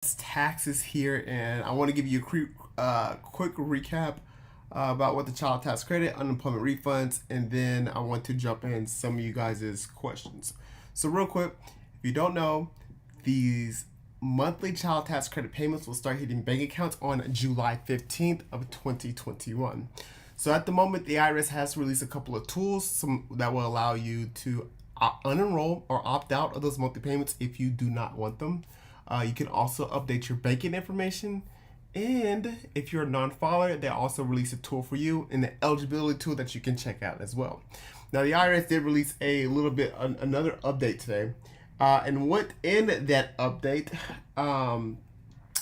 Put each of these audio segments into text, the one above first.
Taxes here, and I want to give you a quick recap about what the child tax credit, unemployment refunds, and then I want to jump in some of you guys' questions. So real quick, if you don't know, these monthly child tax credit payments will start hitting bank accounts on July 15th of 2021. So at the moment, the IRS has released a couple of tools that will allow you to unenroll or opt out of those monthly payments if you do not want them. You can also update your banking information. And if you're a non-filer, they also release a tool for you and the eligibility tool that you can check out as well. Now, the IRS did release a little bit, another update today. And what in that update,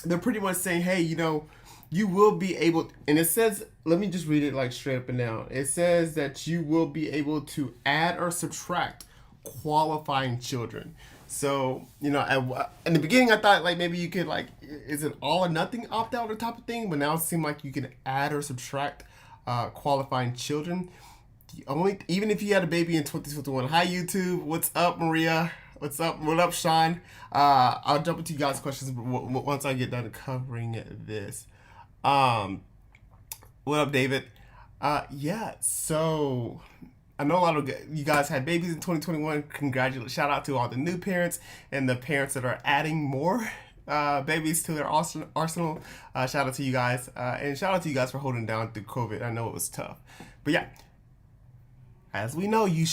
they're pretty much saying, hey, you will be able, and it says, let me just read it like straight up and down. It says that you will be able to add or subtract qualifying children. So, in the beginning, I thought like maybe you could is it all or nothing opt out or type of thing? But now it seems like you can add or subtract qualifying children. Even if you had a baby in 2021. Hi, YouTube. What's up, Maria? What's up? What up, Sean? I'll jump into you guys' questions once I get done covering this. What up, David? Yeah, so I know a lot of you guys had babies in 2021. Congratulations. Shout out to all the new parents and the parents that are adding more babies to their arsenal. Shout out to you guys. And shout out to you guys for holding down through COVID. I know it was tough. But yeah, as we know, you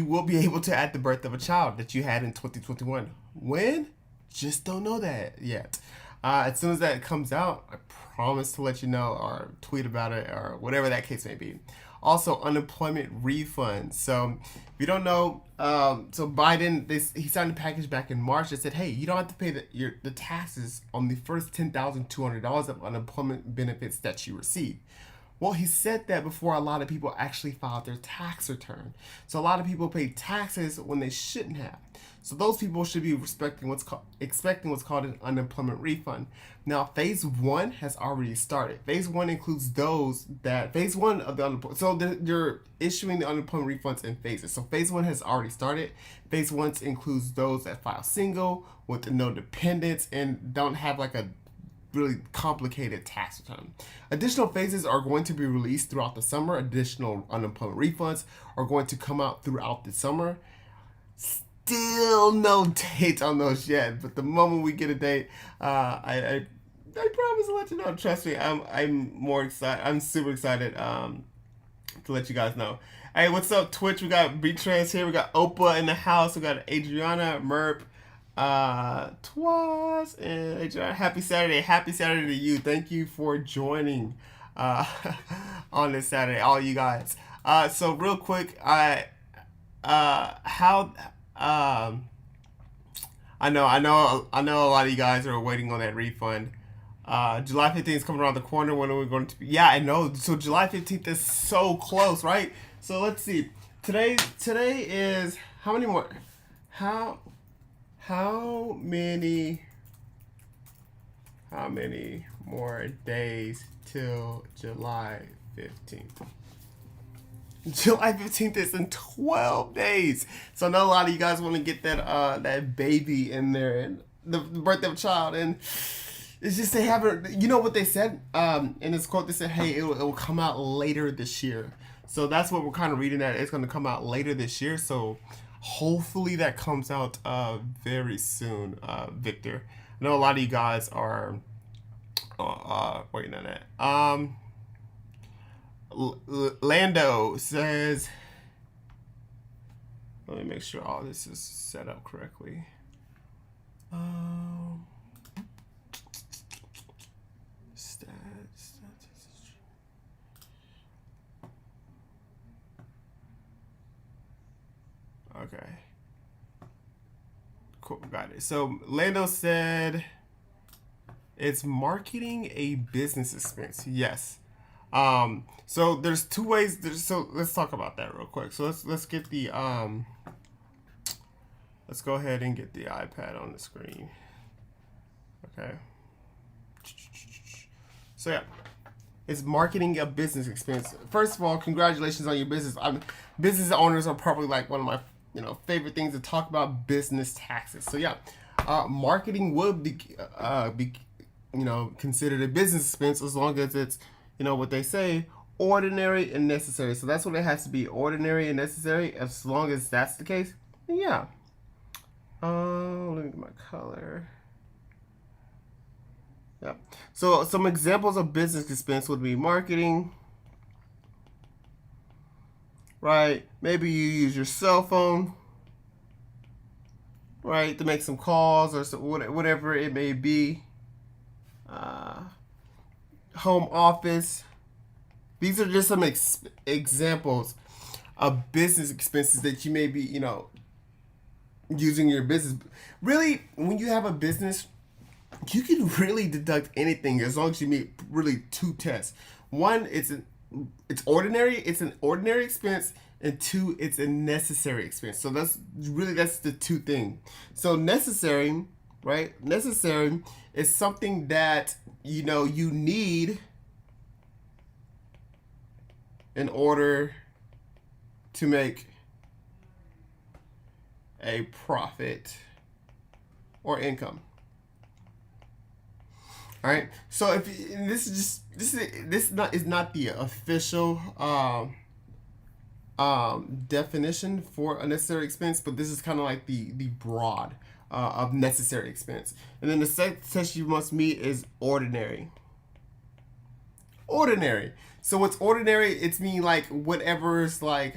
will be able to add the birth of a child that you had in 2021. When? Just don't know that yet. As soon as that comes out, I promise to let you know or tweet about it or whatever that case may be. Also, unemployment refunds. So, if you don't know, so Biden, he signed a package back in March that said, hey, you don't have to pay the taxes on the first $10,200 of unemployment benefits that you receive. Well, he said that before a lot of people actually filed their tax return. So a lot of people paid taxes when they shouldn't have. So those people should be expecting what's called an unemployment refund. Now, phase one has already started. Phase one includes phase one of the unemployment. So they're issuing the unemployment refunds in phases. So phase one has already started. Phase one includes those that file single with no dependents and don't have a really complicated tax return. Additional phases are going to be released throughout the summer. Additional unemployment refunds are going to come out throughout the summer. Still no date on those yet, but the moment we get a date, I promise to let you know. Trust me, I'm more excited. I'm super excited to let you guys know. Hey, what's up, Twitch? We got Beatrice here. We got Opa in the house. We got Adriana, Merp, Twas, and Adriana. Happy Saturday to you. Thank you for joining on this Saturday, all you guys. So real quick, I know a lot of you guys are waiting on that refund. July 15th is coming around the corner. When are we going to be? Yeah, I know. So July 15th is so close, right? So let's see. Today is how many more? How many more days till July 15th? July 15th is in 12 days. So I know a lot of you guys want to get that baby in there and the birthday of a child. And it's just they haven't, you know what they said? In this quote, they said, hey, it will come out later this year. So that's what we're kind of reading at. It's going to come out later this year. So hopefully that comes out very soon, Victor. I know a lot of you guys are waiting on that. Lando says, let me make sure all this is set up correctly. Okay. Cool, got it. So Lando said it's marketing a business expense. Yes. So there's two ways. So let's talk about that real quick. So let's get the let's go ahead and get the iPad on the screen. Okay. So yeah, it's marketing a business expense. First of all, congratulations on your business. Business owners are probably like one of my favorite things to talk about, business taxes. So yeah, marketing would be considered a business expense as long as it's, what they say, ordinary and necessary. So that's what it has to be, ordinary and necessary. As long as that's the case, then yeah. Let me get my color. Yeah. So some examples of business expense would be marketing, right? Maybe you use your cell phone, right, to make some calls or whatever it may be. Home office. These are just some examples of business expenses that you may be, using your business. Really, when you have a business, you can really deduct anything as long as you meet really two tests. One, it's ordinary. It's an ordinary expense, and two, it's a necessary expense. So that's the two things. So necessary, right? Necessary is something that you need in order to make a profit or income. All right. So if this is not the official definition for a necessary expense, but this is kind of like the broad of necessary expense. And then the second test you must meet is ordinary. Ordinary. So what's ordinary? It's mean like whatever's like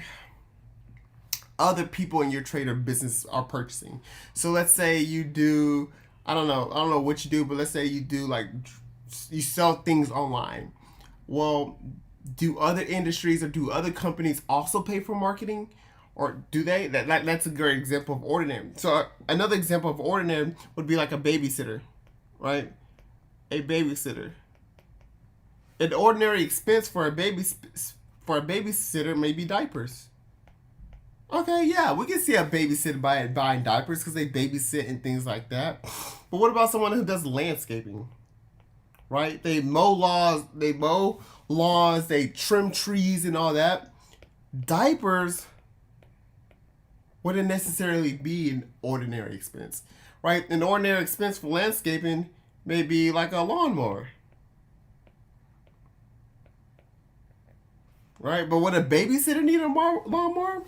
other people in your trade or business are purchasing. So let's say you do, I don't know what you do, but let's say you do like you sell things online. Well, do other industries or do other companies also pay for marketing? Or do they? That's a great example of ordinary. So another example of ordinary would be like a babysitter, right? A babysitter. An ordinary expense for a babysitter may be diapers. Okay, yeah, we can see a babysitter buying diapers because they babysit and things like that. But what about someone who does landscaping? Right? They mow lawns, they trim trees and all that. Diapers wouldn't necessarily be an ordinary expense, right? An ordinary expense for landscaping may be like a lawnmower, right? But would a babysitter need a lawnmower?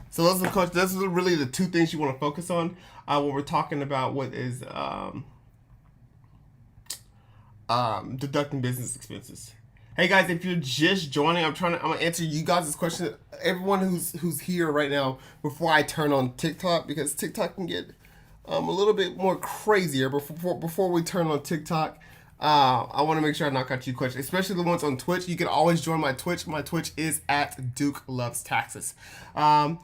So those are really the two things you want to focus on when we're talking about what is deducting business expenses. Hey guys, if you're just joining, I'm gonna answer you guys' question. Everyone who's here right now before I turn on TikTok, because TikTok can get a little bit more crazier. Before we turn on TikTok, I want to make sure I knock out your questions, especially the ones on Twitch. You can always join my Twitch. My Twitch is at Duke Loves Taxes. Patrice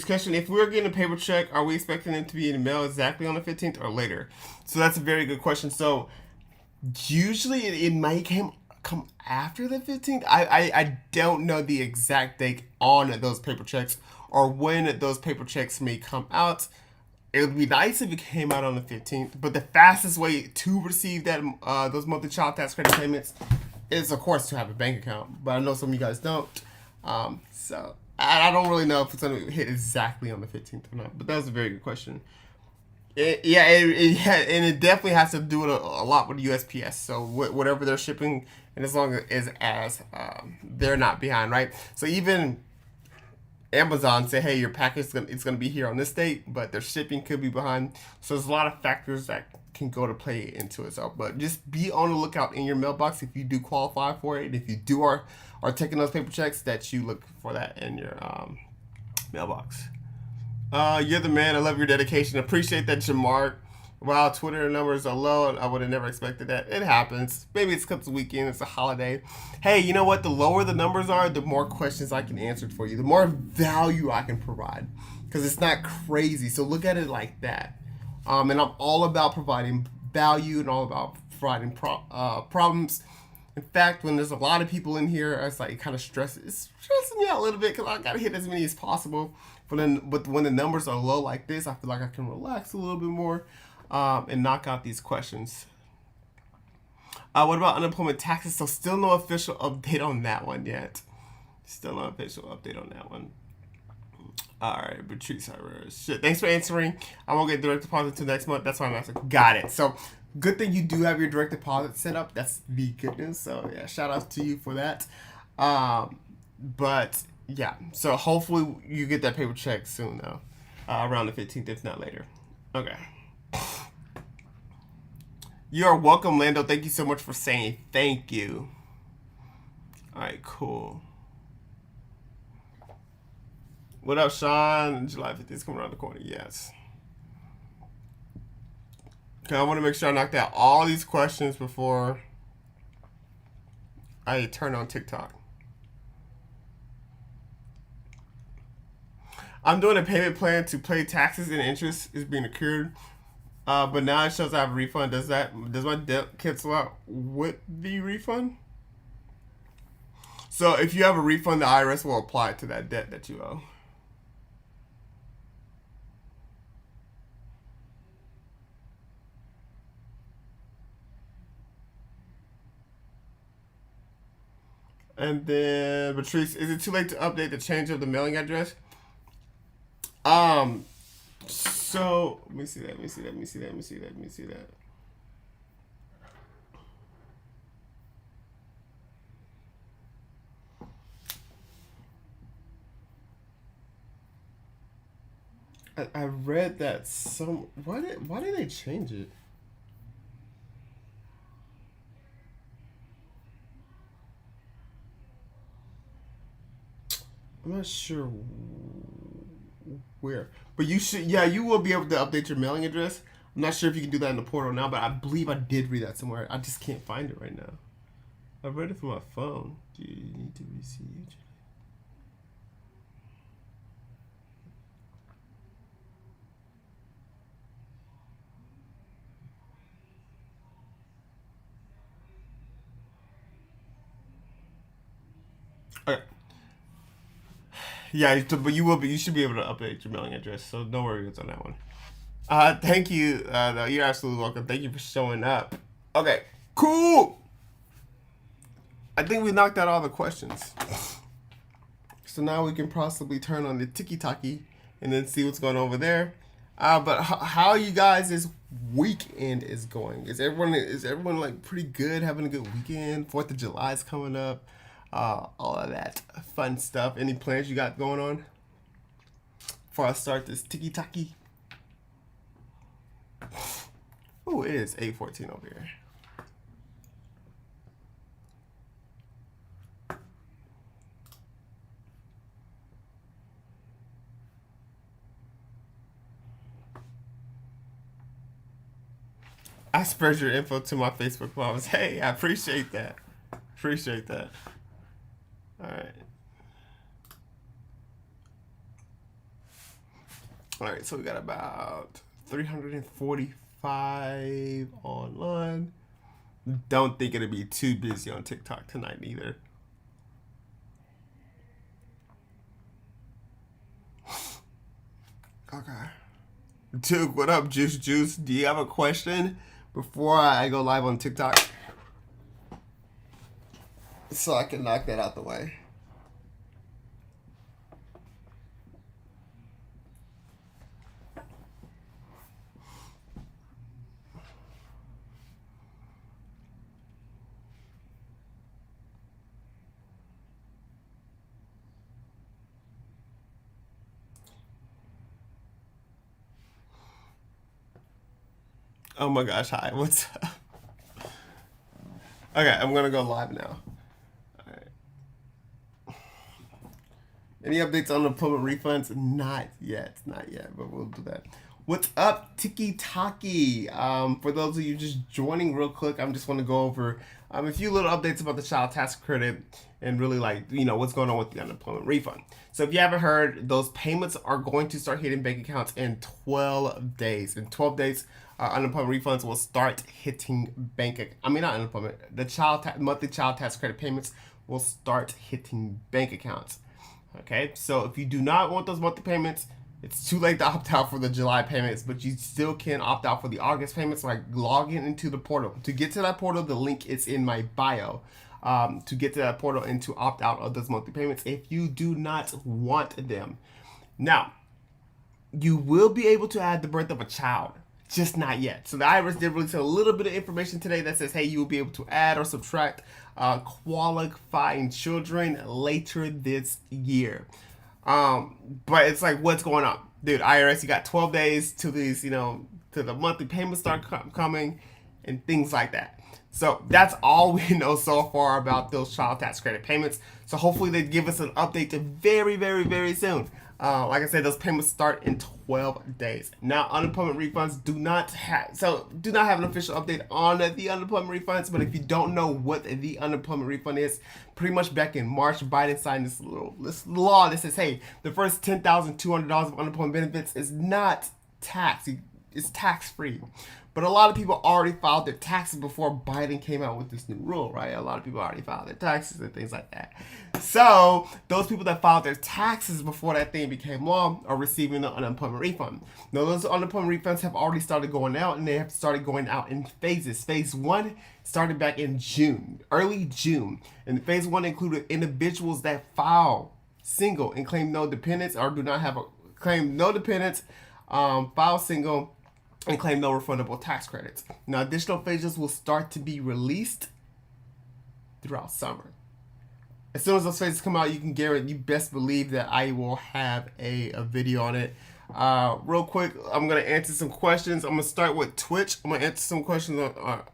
question: if we were getting a paper check, are we expecting it to be in the mail exactly on the 15th or later? So that's a very good question. So usually it might come after the 15th. I don't know the exact date on those paper checks or when those paper checks may come out. It would be nice if it came out on the 15th, but the fastest way to receive that those monthly child tax credit payments is, of course, to have a bank account. But I know some of you guys don't. So I don't really know if it's going to hit exactly on the 15th or not. But that was a very good question. And it definitely has to do with a lot with USPS. So whatever they're shipping, and as long as they're not behind, right? So even Amazon say, hey, your package it's going to be here on this date, but their shipping could be behind. So there's a lot of factors that can go to play into it. So, but just be on the lookout in your mailbox if you do qualify for it. And if you do are taking those paper checks, that you look for that in your mailbox. You're the man. I love your dedication. Appreciate that, Jamar. Wow, Twitter numbers are low. I would have never expected that. It happens. Maybe it's because it's the weekend. It's a holiday. Hey, you know what? The lower the numbers are, the more questions I can answer for you. The more value I can provide. Because it's not crazy. So look at it like that. And I'm all about providing value and all about providing problems. In fact, when there's a lot of people in here, it's like kind of stressing me out a little bit because I got to hit as many as possible. But when the numbers are low like this, I feel like I can relax a little bit more. And knock out these questions. What about unemployment taxes? So still no official update on that one yet. Still no official update on that one. All right, Patrice, shit. Thanks for answering. I won't get direct deposit until next month. That's why I'm asking. Got it. So, good thing you do have your direct deposit set up. That's the good news. So, yeah, shout out to you for that. But yeah, so hopefully you get that paper check soon, though, around the 15th, if not later. Okay. You are welcome, Lando. Thank you so much for saying thank you. All right, cool. What up, Sean? July 15th is coming around the corner. Yes. Okay, I want to make sure I knocked out all these questions before I turn on TikTok. I'm doing a payment plan to pay taxes and interest is being accrued. But now it shows I have a refund. Does my debt cancel out with the refund? So if you have a refund, the IRS will apply to that debt that you owe. And then Patrice, is it too late to update the change of the mailing address? So let me see that. I read that why did they change it? I'm not sure where, but you will be able to update your mailing address. I'm not sure if you can do that in the portal now, but I believe I did read that somewhere. I just can't find it right now. I read it from my phone. Do you need to receive? Okay. Yeah, but you should be able to update your mailing address, so no worries on that one. Thank you. No, you're absolutely welcome. Thank you for showing up. Okay, cool. I think we knocked out all the questions. So now we can possibly turn on the tiki-taki and then see what's going on over there. But how you guys' this weekend is going? Is everyone like pretty good, having a good weekend? 4th of July is coming up. All of that fun stuff. Any plans you got going on before I start this tiki-taki? Oh, it is 8:14 over here. I spread your info to my Facebook followers. Hey, I appreciate that. Appreciate that. All right. All right, so we got about 345 online. Don't think it'll be too busy on TikTok tonight either. Okay. Dude, what up, Juice? Do you have a question before I go live on TikTok? So I can knock that out the way. Oh my gosh, hi, what's up? Okay, I'm gonna go live now. Alright. Any updates on the public refunds? Not yet, but we'll do that. What's up, Tiki Taki? For those of you just joining real quick, I just want to go over a few little updates about the child tax credit and really what's going on with the unemployment refund. So if you haven't heard, those payments are going to start hitting bank accounts in 12 days. In 12 days, unemployment refunds will start hitting not unemployment. The monthly child tax credit payments will start hitting bank accounts. Okay, so if you do not want those monthly payments, it's too late to opt out for the July payments, but you still can opt out for the August payments by logging into the portal. To get to that portal, the link is in my bio. To get to that portal and to opt out of those monthly payments if you do not want them. Now, you will be able to add the birth of a child, just not yet. So the IRS did release a little bit of information today that says, hey, you will be able to add or subtract qualifying children later this year. But it's like, what's going on? Dude, IRS, you got 12 days to these, to the monthly payments start coming and things like that. So that's all we know so far about those child tax credit payments. So hopefully they give us an update very, very, very soon. Like I said, those payments start in 12 days. Now, unemployment refunds do not have an official update on the unemployment refunds. But if you don't know what the unemployment refund is, pretty much back in March, Biden signed this law that says, hey, the first $10,200 of unemployment benefits is not taxed. It's tax free. But a lot of people already filed their taxes before Biden came out with this new rule, right? A lot of people already filed their taxes and things like that. So those people that filed their taxes before that thing became law are receiving the unemployment refund. Now, those unemployment refunds have already started going out, and they have started going out in phases. Phase 1 started back in June, early June. And phase 1 included individuals that file single and claim no dependents, or do not have claim no dependents, file single, and claim no refundable tax credits. Now, additional phases will start to be released throughout summer. As soon as those phases come out, you best believe that I will have a video on it. Real quick, I'm going to answer some questions. I'm going to start with Twitch. I'm going to answer some questions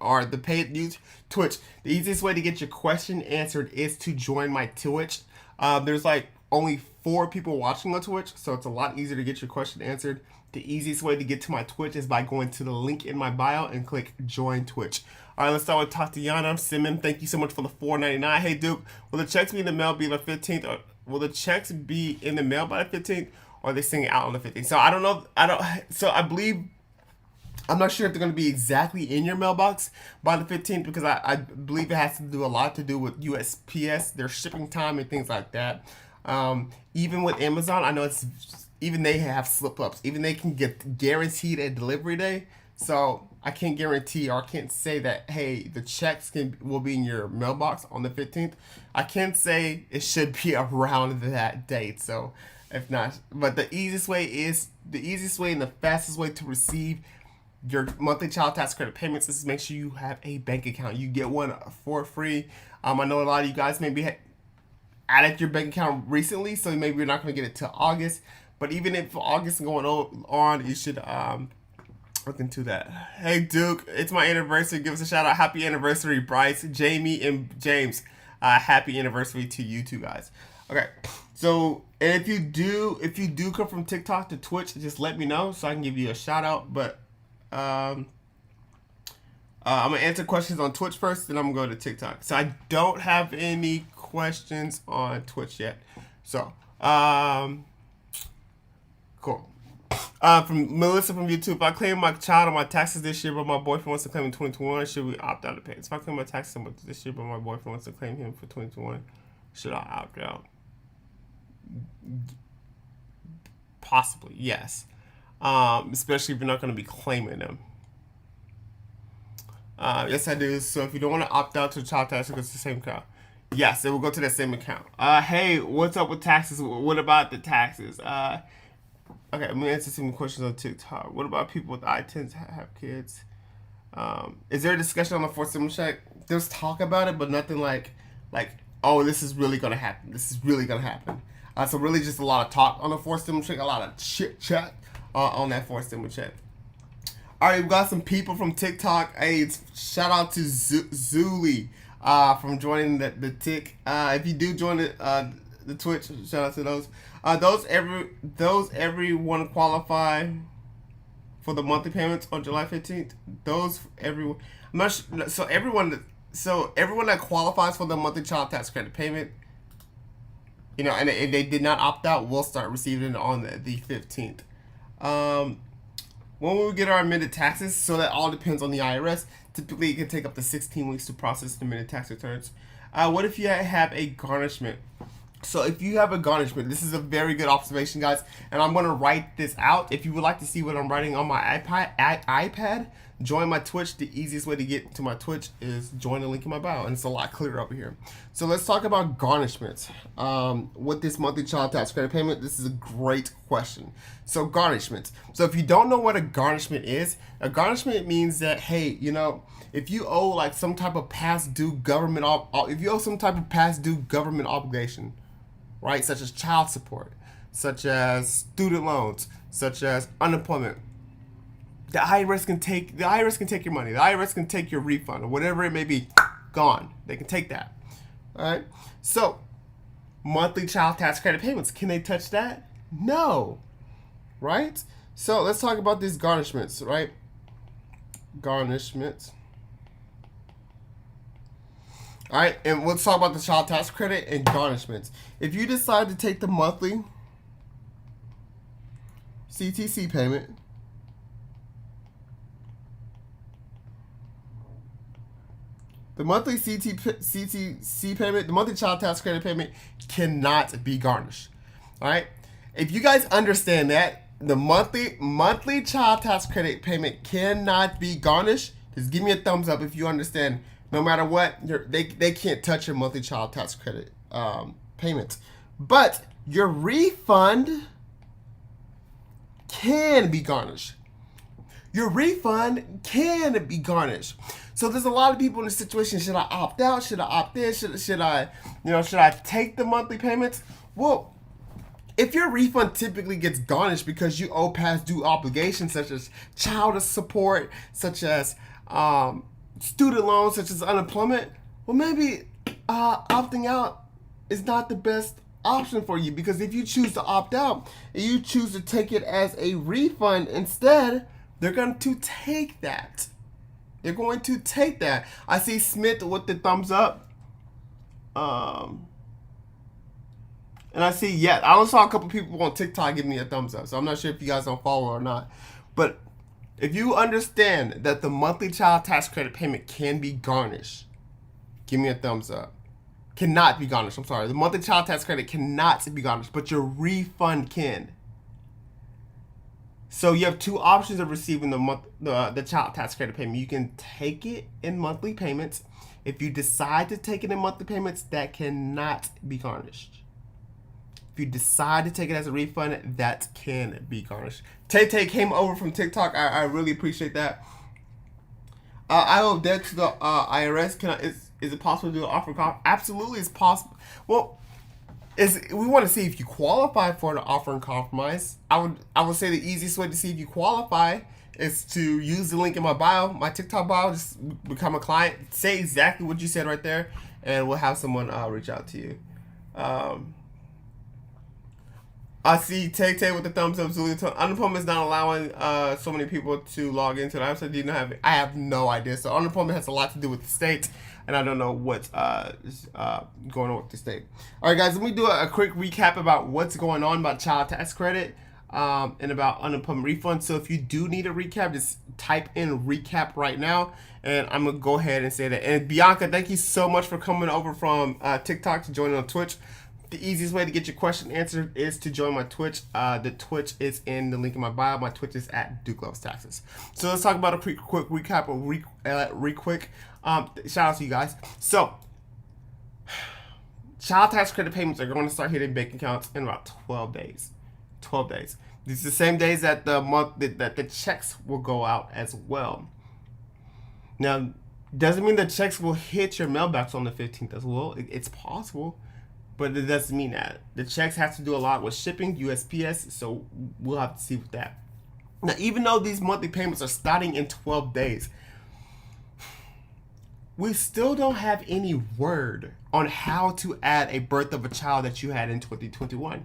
on the paid use Twitch. The easiest way to get your question answered is to join my Twitch. There's like only 4 people watching on Twitch, so it's a lot easier to get your question answered. The easiest way to get to my Twitch is by going to the link in my bio and click join Twitch. All right, let's start with Tatiana Simon. Thank you so much for the $4.99. Hey Duke, will the checks be in the mail by the 15th? Or will the checks be in the mail by the 15th, or are they sending it out on the 15th? So I don't know. I'm not sure if they're going to be exactly in your mailbox by the 15th, because I believe it has to do a lot to do with USPS, their shipping time and things like that. Even with Amazon, I know even they have slip-ups. Even they can get guaranteed a delivery day. So I can't guarantee, or I can't say that, hey, the checks will be in your mailbox on the 15th. I can say it should be around that date. So if not, but the easiest way and the fastest way to receive your monthly child tax credit payments is to make sure you have a bank account. You get one for free. I know a lot of you guys maybe added your bank account recently, so maybe you're not going to get it till August. But even if August is going on, you should look into that. Hey Duke, it's my anniversary. Give us a shout out. Happy anniversary, Bryce, Jamie, and James. Happy anniversary to you two guys. Okay, so and if you do come from TikTok to Twitch, just let me know so I can give you a shout out. But I'm gonna answer questions on Twitch first, then I'm gonna go to TikTok. So I don't have any questions on Twitch yet. So cool. From Melissa from YouTube, if I claim my child on my taxes this year, but my boyfriend wants to claim in 2021, should we opt out of payments? If I claim my taxes this year, but my boyfriend wants to claim him for 2021, should I opt out? Possibly, yes. Especially if you're not going to be claiming them. Yes, I do. So if you don't want to opt out to child tax, it goes to the same account. Yes, it will go to that same account. Hey, what's up with taxes? What about the taxes? Okay, I'm gonna answer some questions on TikTok. What about people with I-10s have kids? Is there a discussion on the fourth stimulus check? There's talk about it, but nothing like, oh, this is really gonna happen. This is really gonna happen. So really just a lot of talk on the fourth stimulus check, a lot of chit chat on that fourth stimulus check. All right, we've got some people from TikTok. Hey, shout out to Zuli from joining the Tik. If you do join the Twitch, shout out to those. Everyone qualify for the monthly payments on July 15th. I'm not sure, so everyone that qualifies for the monthly child tax credit payment, and if they did not opt out, will start receiving it on the 15th. When will we get our amended taxes? So that all depends on the IRS. Typically, it can take up to 16 weeks to process the amended tax returns. What if you have a garnishment? So if you have a garnishment, this is a very good observation, guys. And I'm going to write this out. If you would like to see what I'm writing on my iPad, join my Twitch. The easiest way to get to my Twitch is join the link in my bio, and it's a lot clearer over here. So let's talk about garnishments. With this monthly child tax credit payment, this is a great question. So garnishments. So if you don't know what a garnishment is, a garnishment means that, hey, you know, if you owe like some type of past due government, obligation, right, such as child support, such as student loans, such as unemployment, the IRS can take your money. The IRS can take your refund or whatever it may be. Gone. They can take that. All right. So, monthly child tax credit payments, can they touch that? No. Right? So, let's talk about these garnishments, right? Garnishments. All right, and let's talk about the child tax credit and garnishments. If you decide to take the monthly CTC payment, the monthly CTC payment, the monthly child tax credit payment cannot be garnished. All right? If you guys understand that, the monthly child tax credit payment cannot be garnished, just give me a thumbs up if you understand. No matter what, they can't touch your monthly child tax credit payments. But your refund can be garnished. Your refund can be garnished. So there's a lot of people in this situation. Should I opt out? Should I opt in? Should I take the monthly payments? Well, if your refund typically gets garnished because you owe past due obligations such as child support, such as student loans, such as unemployment, well, maybe opting out is not the best option for you, because if you choose to opt out and you choose to take it as a refund instead, they're going to take that. They're going to take that. I see Smith with the thumbs up. And I see, I only saw a couple people on TikTok give me a thumbs up. So I'm not sure if you guys don't follow or not. But if you understand that the monthly child tax credit payment can be garnished, give me a thumbs up. Cannot be garnished. I'm sorry. The monthly child tax credit cannot be garnished, but your refund can. So you have two options of receiving the child tax credit payment. You can take it in monthly payments. If you decide to take it in monthly payments, that cannot be garnished. If you decide to take it as a refund, that can be garnished. Tay came over from TikTok. I really appreciate that. I owe debt to the IRS. Is it possible to do an offer comp? Absolutely, it's possible. Well, we want to see if you qualify for the offer and compromise. I would say the easiest way to see if you qualify is to use the link in my bio, my TikTok bio. Just become a client. Say exactly what you said right there, and we'll have someone reach out to you. I see Tay with the thumbs up. Unemployment is not allowing so many people to log into the website. I have no idea. So unemployment has a lot to do with the state, and I don't know what's going on with the state. All right, guys, let me do a quick recap about what's going on about child tax credit and about unemployment refund. So if you do need a recap, just type in recap right now, and I'm going to go ahead and say that. And Bianca, thank you so much for coming over from TikTok to join on Twitch. The easiest way to get your question answered is to join my Twitch. The Twitch is in the link in my bio. My Twitch is at Duke Loves Taxes. So let's talk about a quick recap. Shout out to you guys. So, child tax credit payments are going to start hitting bank accounts in about 12 days. 12 days. These are the same days that the checks will go out as well. Now, doesn't mean the checks will hit your mailbox on the 15th as well. It's possible. But it doesn't mean that. The checks have to do a lot with shipping, USPS, so we'll have to see with that. Now, even though these monthly payments are starting in 12 days, we still don't have any word on how to add a birth of a child that you had in 2021.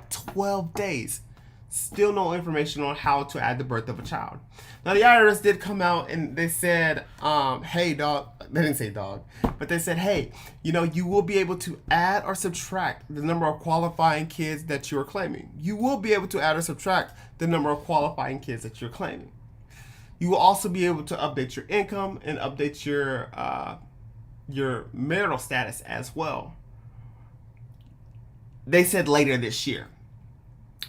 12 days. Still no information on how to add the birth of a child. Now, the IRS did come out and they said, hey, dog. They didn't say dog, but they said, hey, you will be able to add or subtract the number of qualifying kids that you're claiming. You will be able to add or subtract the number of qualifying kids that you're claiming. You will also be able to update your income and update your marital status as well. They said later this year.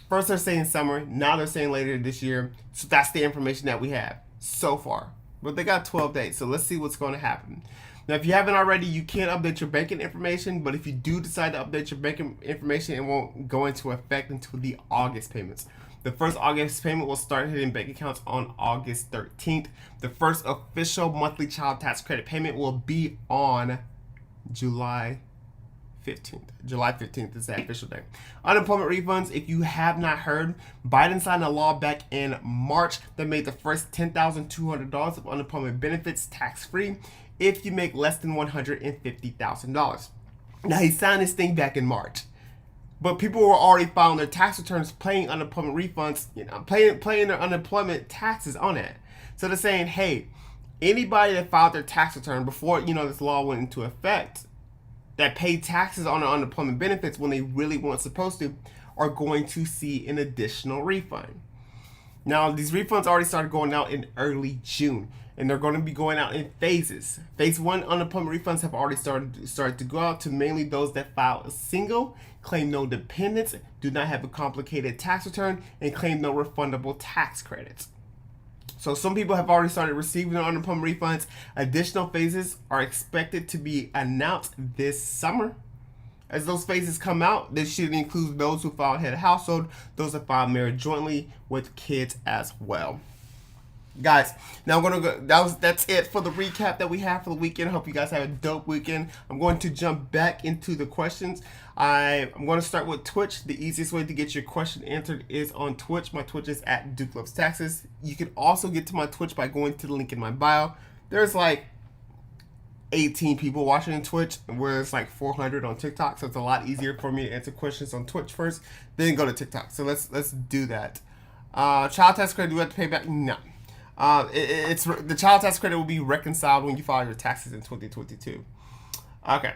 First they're saying summer, now they're saying later this year. So that's the information that we have. so far. But they got 12 days, so let's see what's going to happen. Now, if you haven't already, you can update your banking information, but if you do decide to update your banking information, it won't go into effect until the August payments. The first August payment will start hitting bank accounts on August 13th. The first official monthly child tax credit payment will be on July 15th. July 15th is the official day. Unemployment refunds, if you have not heard, Biden signed a law back in March that made the first $10,200 of unemployment benefits tax-free if you make less than $150,000. Now, he signed this thing back in March, but people were already filing their tax returns, paying unemployment refunds, paying their unemployment taxes on it. So they're saying, hey, anybody that filed their tax return before, this law went into effect, that paid taxes on their unemployment benefits when they really weren't supposed to, are going to see an additional refund. Now, these refunds already started going out in early June, and they're going to be going out in phases. Phase 1 unemployment refunds have already started to go out to mainly those that file a single, claim no dependents, do not have a complicated tax return, and claim no refundable tax credits. So some people have already started receiving their unemployment refunds. Additional phases are expected to be announced this summer. As those phases come out, this should include those who file head of household, those that file married jointly with kids as well. Guys, now I'm gonna go. That's it for the recap that we have for the weekend. I hope you guys have a dope weekend. I'm going to jump back into the questions. I'm going to start with Twitch. The easiest way to get your question answered is on Twitch. My Twitch is at Duke Loves Taxes. You can also get to my Twitch by going to the link in my bio. There's like 18 people watching on Twitch, where it's like 400 on TikTok. So it's a lot easier for me to answer questions on Twitch first, then go to TikTok. So let's do that. Child tax credit, do we have to pay back? No. It's the child tax credit will be reconciled when you file your taxes in 2022. Okay.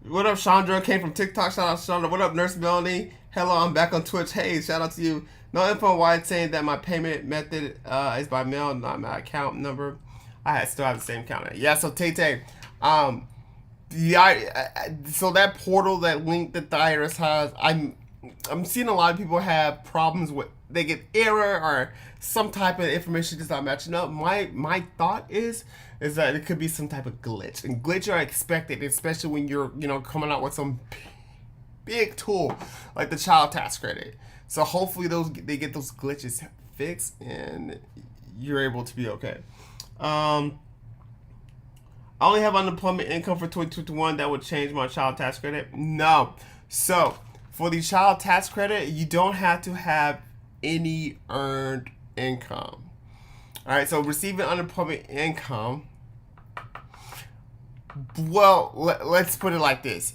What up, Chandra? Came from TikTok. Shout out to Chandra. What up, Nurse Melanie? Hello, I'm back on Twitch. Hey, shout out to you. No info on why it's saying that my payment method is by mail, not my account number. I still have the same account. Yeah, so Tay. So that portal, that link that the IRS has, I'm seeing a lot of people have problems with, they get error or some type of information just not matching up. My thought is that it could be some type of glitch, and glitch are expected, especially when you're coming out with some big tool like the child tax credit. So hopefully they get those glitches fixed and you're able to be okay. I only have unemployment income for 2021. That would change my child tax credit? No. So for the child tax credit, you don't have to have any earned income. All right, so receiving unemployment income, well, let's put it like this.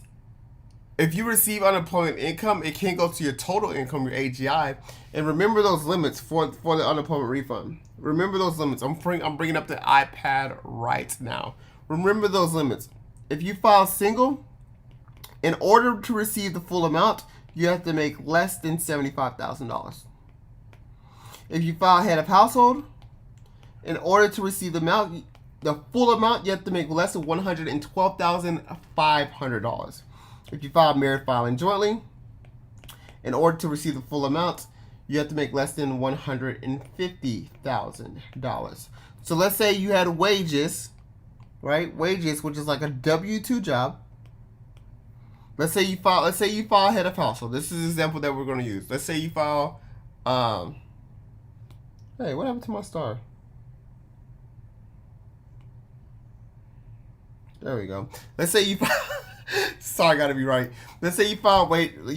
If you receive unemployment income, it can go to your total income, your AGI. And remember those limits for the unemployment refund. Remember those limits. I'm bringing up the iPad right now. Remember those limits. If you file single, in order to receive the full amount, you have to make less than $75,000. If you file head of household, in order to receive the full amount, you have to make less than $112,500. If you file married filing jointly, in order to receive the full amount, you have to make less than $150,000. So let's say you had wages, right? Wages, which is like a W-2 job. Let's say you file head of household. This is the example that we're going to use. Let's say you file, hey, what happened to my star? There we go. Let's say you sorry, I gotta be right. Let's say you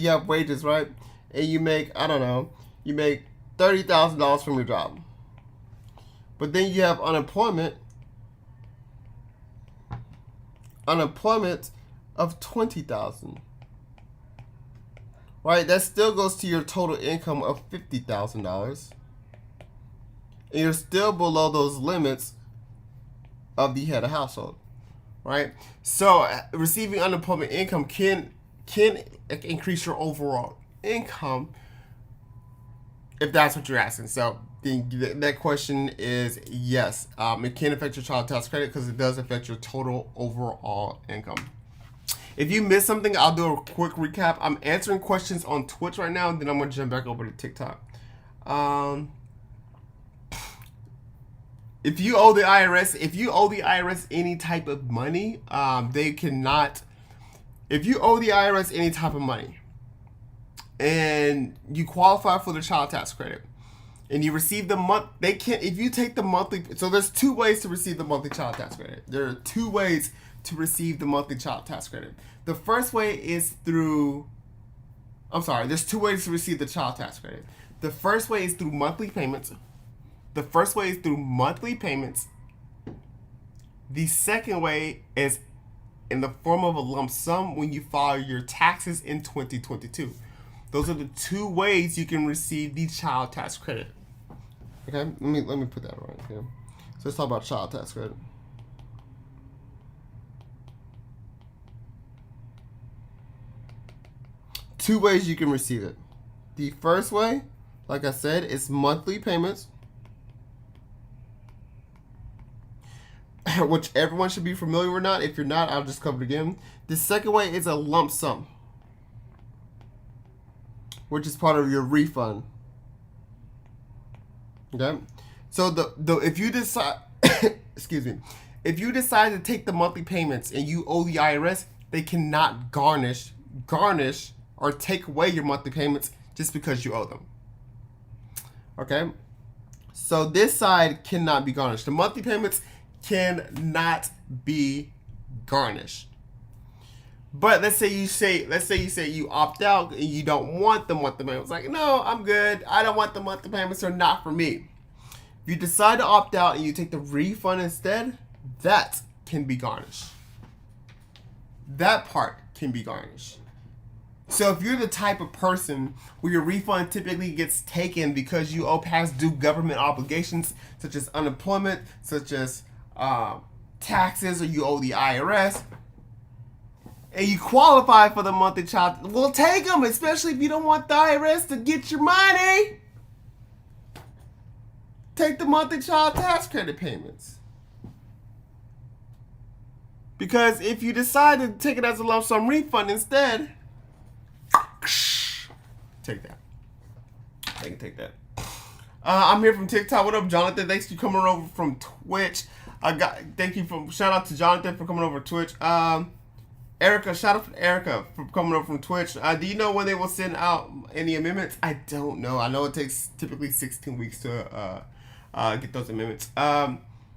have wages, right? And you make, I don't know, you make $30,000 from your job. But then you have unemployment of $20,000. Right? That still goes to your total income of $50,000. And you're still below those limits of the head of household. Right? So receiving unemployment income can increase your overall income if that's what you're asking. So that question is yes. It can affect your child tax credit because it does affect your total overall income. If you missed something, I'll do a quick recap. I'm answering questions on Twitch right now, and then I'm going to jump back over to TikTok. Um, if you owe the IRS any type of money, they cannot. If you owe the IRS any type of money, and you qualify for the child tax credit, and you receive the month, they can't. If you take the monthly, so there's two ways to receive the monthly child tax credit. There are two ways to receive the monthly child tax credit. The first way is through. I'm sorry. There's two ways to receive the child tax credit. The first way is through monthly payments. The second way is in the form of a lump sum when you file your taxes in 2022. Those are the two ways you can receive the child tax credit. Okay, let me put that right here. So let's talk about child tax credit. Two ways you can receive it. The first way, like I said, is monthly payments, which everyone should be familiar with. Not if you're not, I'll just cover it again. The second way is a lump sum, which is part of your refund. Okay, so the if you decide, excuse me, if you decide to take the monthly payments and you owe the IRS, they cannot garnish, or take away your monthly payments just because you owe them. Okay, so this side cannot be garnished. The monthly payments cannot be garnished. But let's say you say you opt out and you don't want the monthly payments. Like, no, I'm good. I don't want the monthly payments. They're not for me. If you decide to opt out and you take the refund instead, that can be garnished. That part can be garnished. So if you're the type of person where your refund typically gets taken because you owe past due government obligations, such as unemployment, such as taxes, or you owe the IRS, and you qualify for the monthly child, we'll take them, especially if you don't want the IRS to get your money. Take the monthly child tax credit payments. Because if you decide to take it as a lump sum refund instead, take that. I can take that. I'm here from TikTok. What up, Jonathan? Thanks for coming over from Twitch. Shout out to Jonathan for coming over to Twitch. Erica, shout out to Erica for coming over from Twitch. Do you know when they will send out any amendments? I don't know. I know it takes typically 16 weeks to get those amendments.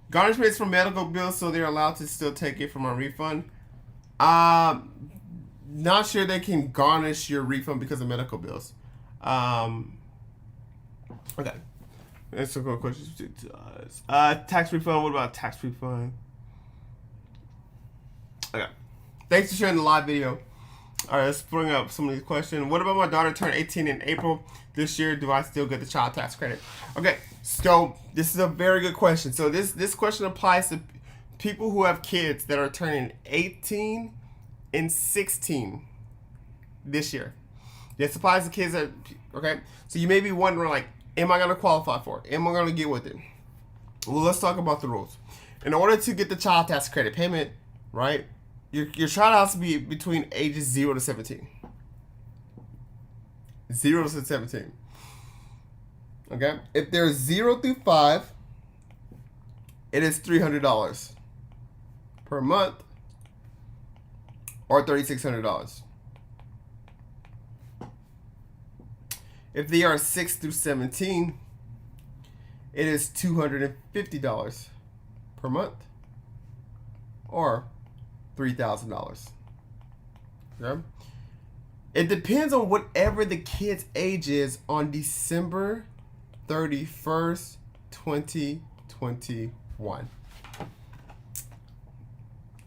Garnishment is from medical bills, so they're allowed to still take it from our refund. Not sure they can garnish your refund because of medical bills. Okay. That's a good question. Tax refund. What about tax refund? Okay. Thanks for sharing the live video. All right, let's bring up some of these questions. What about my daughter turned 18 in April this year? Do I still get the child tax credit? Okay, so this is a very good question. So this question applies to people who have kids that are turning 18 and 16 this year. This applies to kids that, okay? So you may be wondering, like, am I going to qualify for it? Am I going to get with it? Well, let's talk about the rules. In order to get the child tax credit payment, right, your child has to be between ages 0 to 17. 0 to 17. Okay? If they're 0 through 5, it is $300 per month or $3,600. If they are 6 through 17, it is $250 per month or $3,000. Okay? It depends on whatever the kid's age is on December 31st, 2021.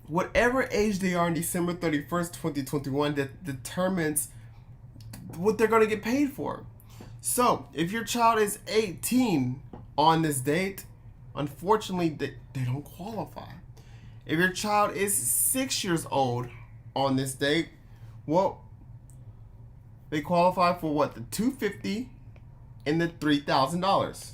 Whatever age they are on December 31st, 2021, that determines what they're going to get paid for. So, if your child is 18 on this date, unfortunately, they don't qualify. If your child is 6 years old on this date, well, they qualify for what? The $250 and the $3,000.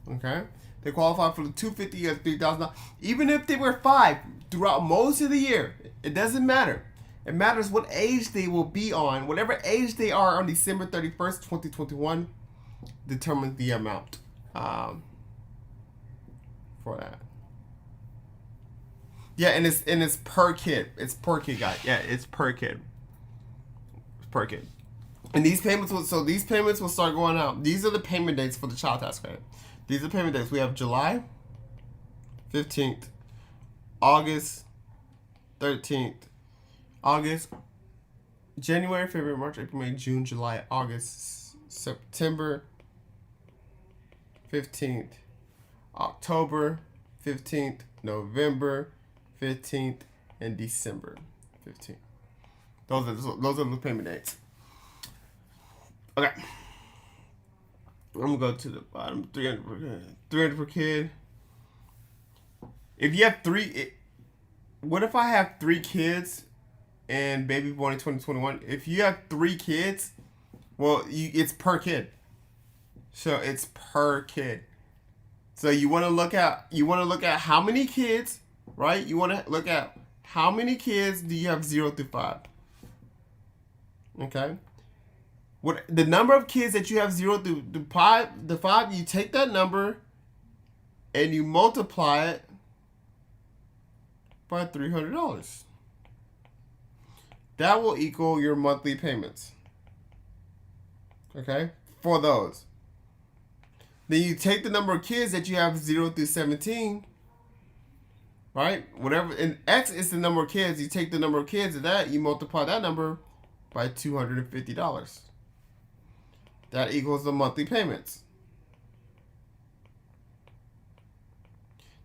Okay? They qualify for the $250 or $3,000. Even if they were 5 throughout most of the year, it doesn't matter. It matters what age they will be on. Whatever age they are on December 31st, 2021, determines the amount for that. Yeah, and it's per kid. It's per kid, guys. Yeah, it's per kid. It's per kid. And these payments will start going out. These are the payment dates for the child tax credit. These are the payment dates. We have July 15th, August 13th, August, January, February, March, April, May, June, July, August, September 15th, October 15th, November 15th, and December 15th. Those are the payment dates. Okay. I'm going to go to the bottom. 300 per kid. If you have what if I have 3 kids and baby born in 2021? If you have 3 kids, well, it's per kid. So it's per kid. So you want to look at how many kids, right? You want to look at how many kids do you have 0 through 5. Okay. What the number of kids that you have 0 through 5, you take that number and you multiply it by $300. That will equal your monthly payments. Okay? For those. Then you take the number of kids that you have 0 through 17, right? Whatever, and X is the number of kids. You take the number of kids of that, you multiply that number by $250. That equals the monthly payments.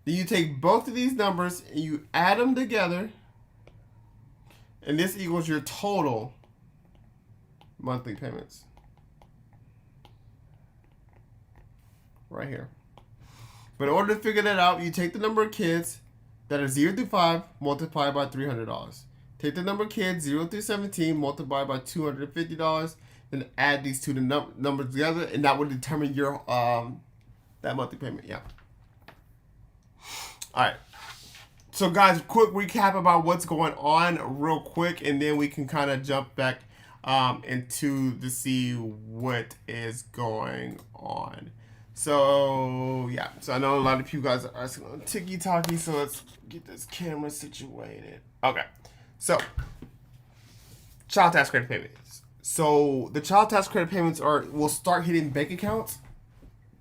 Then you take both of these numbers and you add them together, and this equals your total monthly payments. Right here. But in order to figure that out, you take the number of kids that are 0 through 5, multiply by $300. Take the number of kids 0 through 17, multiply by $250, then add these two numbers together, and that would determine your that monthly payment. Yeah. All right. So guys, quick recap about what's going on real quick, and then we can kind of jump back into to see what is going on. So yeah, so I know a lot of you guys are asking on TikTok, so let's get this camera situated. Okay, so child tax credit payments. So the child tax credit payments will start hitting bank accounts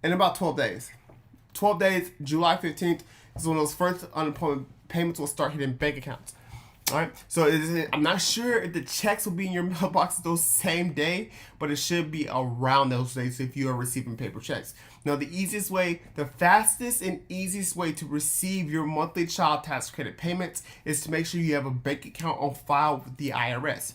in about 12 days. 12 days, July 15th is when those first unemployment payments will start hitting bank accounts. All right, so I'm not sure if the checks will be in your mailbox those same day, but it should be around those days if you are receiving paper checks. Now, the fastest and easiest way to receive your monthly child tax credit payments is to make sure you have a bank account on file with the IRS.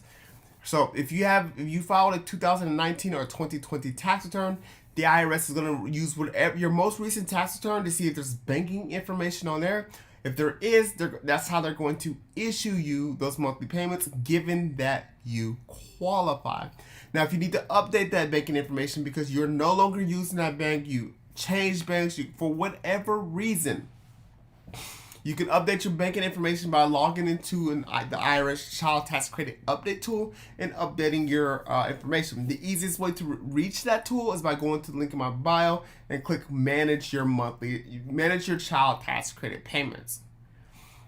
So if you filed a 2019 or 2020 tax return, the IRS is going to use whatever your most recent tax return to see if there's banking information on there. If there is, that's how they're going to issue you those monthly payments, given that you qualify. Now, if you need to update that banking information because you're no longer using that bank, you changed banks, for whatever reason, you can update your banking information by logging into the IRS Child Tax Credit Update tool and updating your information. The easiest way to reach that tool is by going to the link in my bio and click Manage Your Child Tax Credit Payments.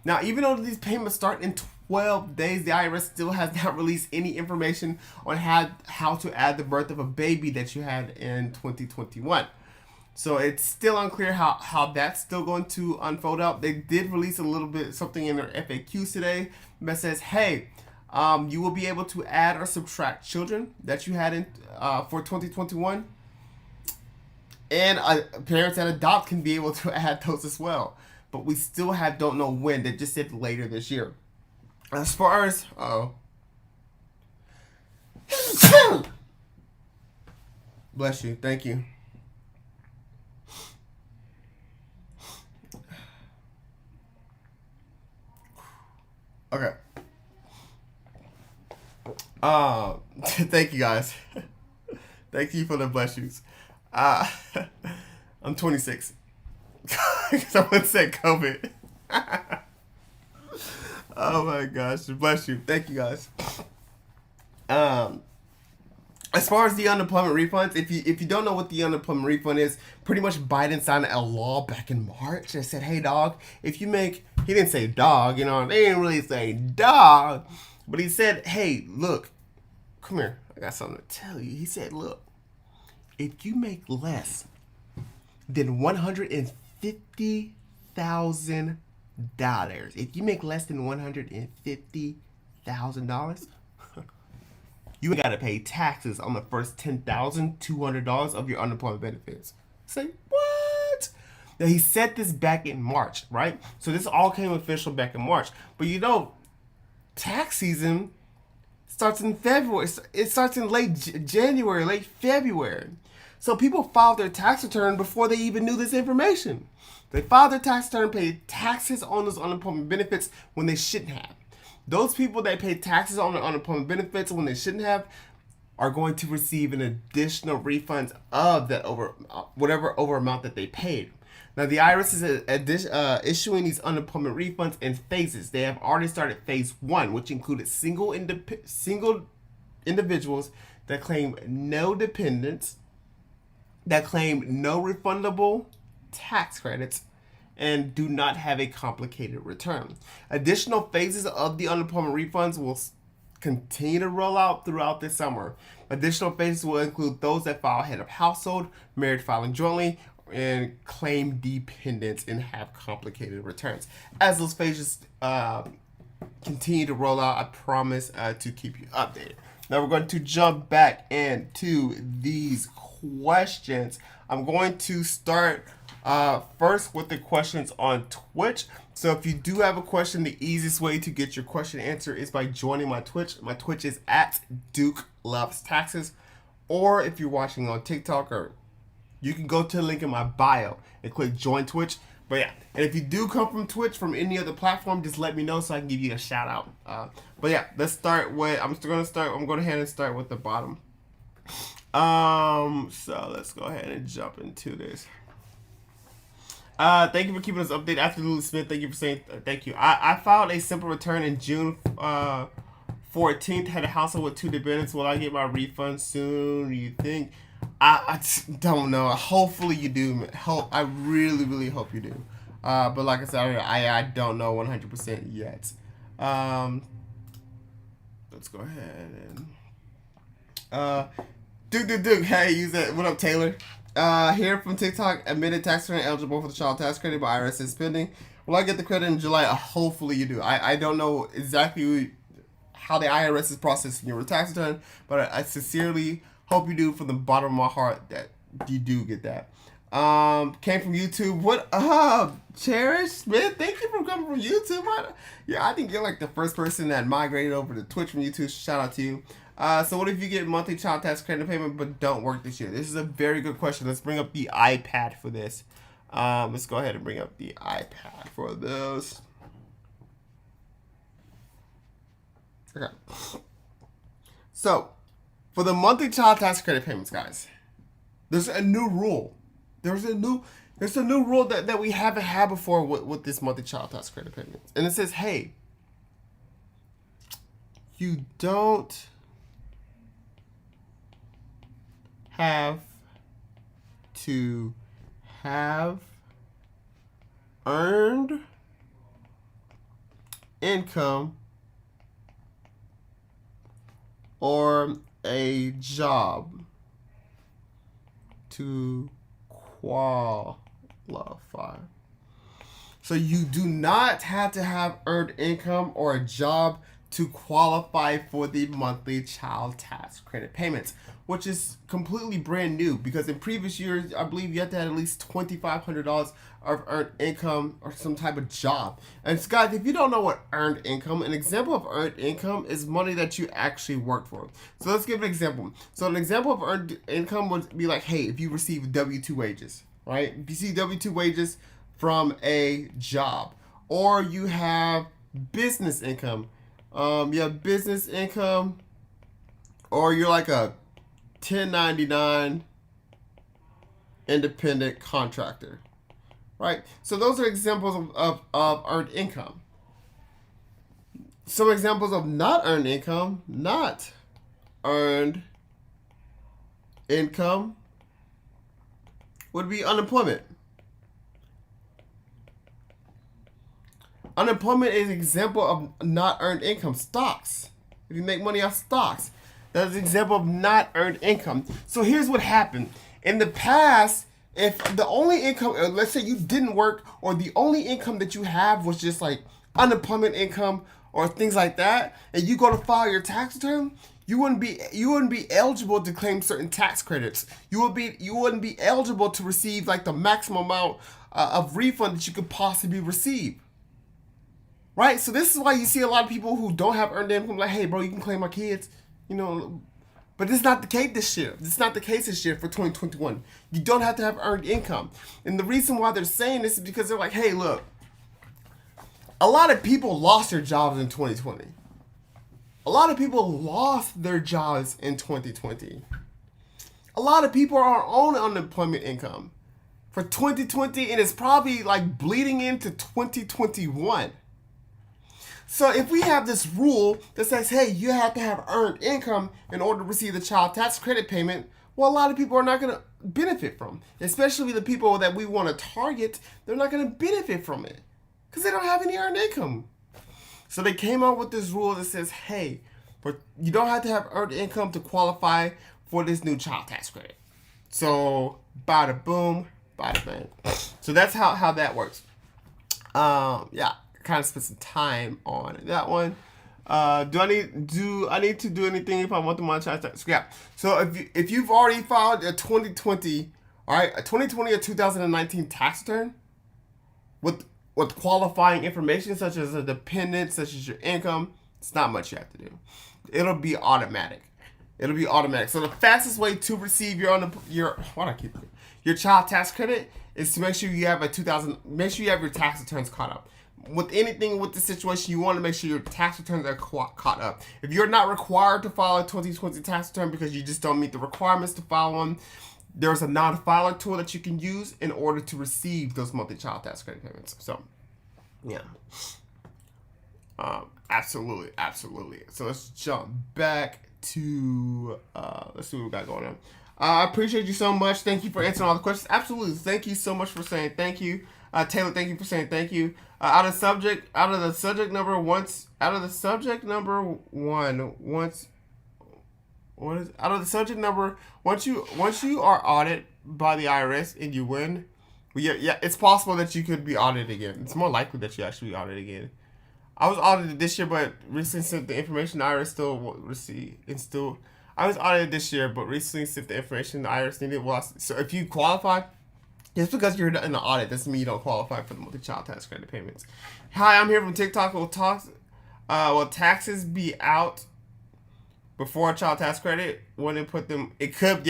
Now, even though these payments start in 12 days, the IRS still has not released any information on how to add the birth of a baby that you had in 2021. So it's still unclear how that's still going to unfold out. They did release a little bit something in their FAQs today that says, hey, you will be able to add or subtract children that you had in for 2021. And parents that adopt can be able to add those as well. But we still don't know when. They just said later this year. As far as... Bless you. Thank you. Okay. Thank you guys. Thank you for the bless yous. I'm 26. Someone said COVID. Oh my gosh. Bless you. Thank you guys. as far as the unemployment refunds, if you don't know what the unemployment refund is, pretty much Biden signed a law back in March that said, hey dog, if you make, he didn't say dog, you know, they didn't really say dog, but he said, hey, look, come here, I got something to tell you. He said, look, if you make less than $150,000, if you make less than $150,000, you got to pay taxes on the first $10,200 of your unemployment benefits. Say, what? Now, he said this back in March, right? So this all came official back in March. But you know, tax season starts in February. It starts in late January, late February. So people filed their tax return before they even knew this information. They filed their tax return, paid taxes on those unemployment benefits when they shouldn't have. Those people that pay taxes on their unemployment benefits when they shouldn't have are going to receive an additional refund of that whatever amount that they paid. Now the IRS is issuing these unemployment refunds in phases. They have already started phase 1, which included single individuals that claim no dependents, that claim no refundable tax credits, and do not have a complicated return. Additional phases of the unemployment refunds will continue to roll out throughout this summer. Additional phases will include those that file head of household, married filing jointly, and claim dependents and have complicated returns. As those phases continue to roll out, I promise to keep you updated. Now we're going to jump back into these questions. I'm going to start first with the questions on Twitch. So if you do have a question, the easiest way to get your question answered is by joining my Twitch. My Twitch is at Duke Loves Taxes. Or if you're watching on TikTok, or you can go to the link in my bio and click join Twitch. But yeah, and if you do come from Twitch, from any other platform, just let me know so I can give you a shout out. But yeah, let's start with, I'm going ahead and start with the bottom. So let's go ahead and jump into this. Thank you for keeping us updated. After Lily Smith, thank you for saying thank you. I filed a simple return in June 14th. Had a household with 2 dependents. Will I get my refund soon? Do you think? I don't know. Hopefully you do. I really, really hope you do. But like I said, I don't know 100% yet. Let's go ahead and Duke. Hey, use that. What up, Taylor? Here from TikTok, admitted tax return eligible for the child tax credit, but IRS is pending. Will I get the credit in July? Hopefully you do. I don't know exactly how the IRS is processing your tax return, but I sincerely hope you do from the bottom of my heart that you do get that. Came from YouTube. What up, Cherish Smith? Thank you for coming from YouTube. I think you're like the first person that migrated over to Twitch from YouTube. Shout out to you. So what if you get monthly child tax credit payment but don't work this year? This is a very good question. Let's bring up the iPad for this. Let's go ahead and bring up the iPad for this. Okay. So, for the monthly child tax credit payments, guys, there's a new rule. There's a new rule that we haven't had before with this monthly child tax credit payments. And it says, hey, you don't have to have earned income or a job to qualify. So you do not have to have earned income or a job to qualify for the monthly child tax credit payments, which is completely brand new, because in previous years, I believe you have to have at least $2,500 of earned income or some type of job. And guys, if you don't know what earned income, an example of earned income is money that you actually worked for. So let's give an example. So an example of earned income would be like, hey, if you receive W-2 wages, right? If you see W-2 wages from a job, or you have business income, you have business income, or you're like a 1099 independent contractor, right? So those are examples of earned income. Some examples of not earned income: not earned income would be unemployment. Unemployment is an example of not earned income. Stocks. If you make money off stocks, that's an example of not earned income. So here's what happened. In the past, if the only income, let's say you didn't work, or the only income that you have was just like unemployment income or things like that, and you go to file your tax return, you wouldn't be eligible to claim certain tax credits. You wouldn't be eligible to receive like the maximum amount of refund that you could possibly receive. Right? So this is why you see a lot of people who don't have earned income like, hey, bro, you can claim my kids, you know. But it's not the case this year. It's not the case this year for 2021. You don't have to have earned income. And the reason why they're saying this is because they're like, hey, look, a lot of people lost their jobs in 2020. A lot of people lost their jobs in 2020. A lot of people are on unemployment income for 2020, and it's probably like bleeding into 2021. So if we have this rule that says, hey, you have to have earned income in order to receive the child tax credit payment, well, a lot of people are not going to benefit from, especially the people that we want to target. They're not going to benefit from it because they don't have any earned income. So they came up with this rule that says, hey, you don't have to have earned income to qualify for this new child tax credit. So bada boom, bada bang. So that's how that works. Yeah. Kind of spent some time on that one. Do I need to do anything if I want the monetary tax? Yeah. So if you've already filed a 2020, all right, a 2020 or 2019 tax return with qualifying information such as a dependent, such as your income, it's not much you have to do. It'll be automatic. So the fastest way to receive your child tax credit is to make sure you have your tax returns caught up. With anything with the situation, you want to make sure your tax returns are caught up. If you're not required to file a 2020 tax return because you just don't meet the requirements to file one, there's a non-filer tool that you can use in order to receive those monthly child tax credit payments. So, yeah. Absolutely. So let's jump back to, let's see what we got going on. I appreciate you so much. Thank you for answering all the questions. Absolutely. Thank you so much for saying thank you. Taylor, thank you for saying thank you. Out of the subject number one, once you are audited by the IRS and you win, yeah, it's possible that you could be audited again. It's more likely that you actually be audited again. I was audited this year, but recently sent the information the IRS still receive and still. I was audited this year, but recently sent the information the IRS needed. So if you qualify, just because you're in the audit doesn't mean you don't qualify for the monthly child tax credit payments. Hi, I'm here from TikTok. Will taxes be out before a child tax credit? When it put them, it could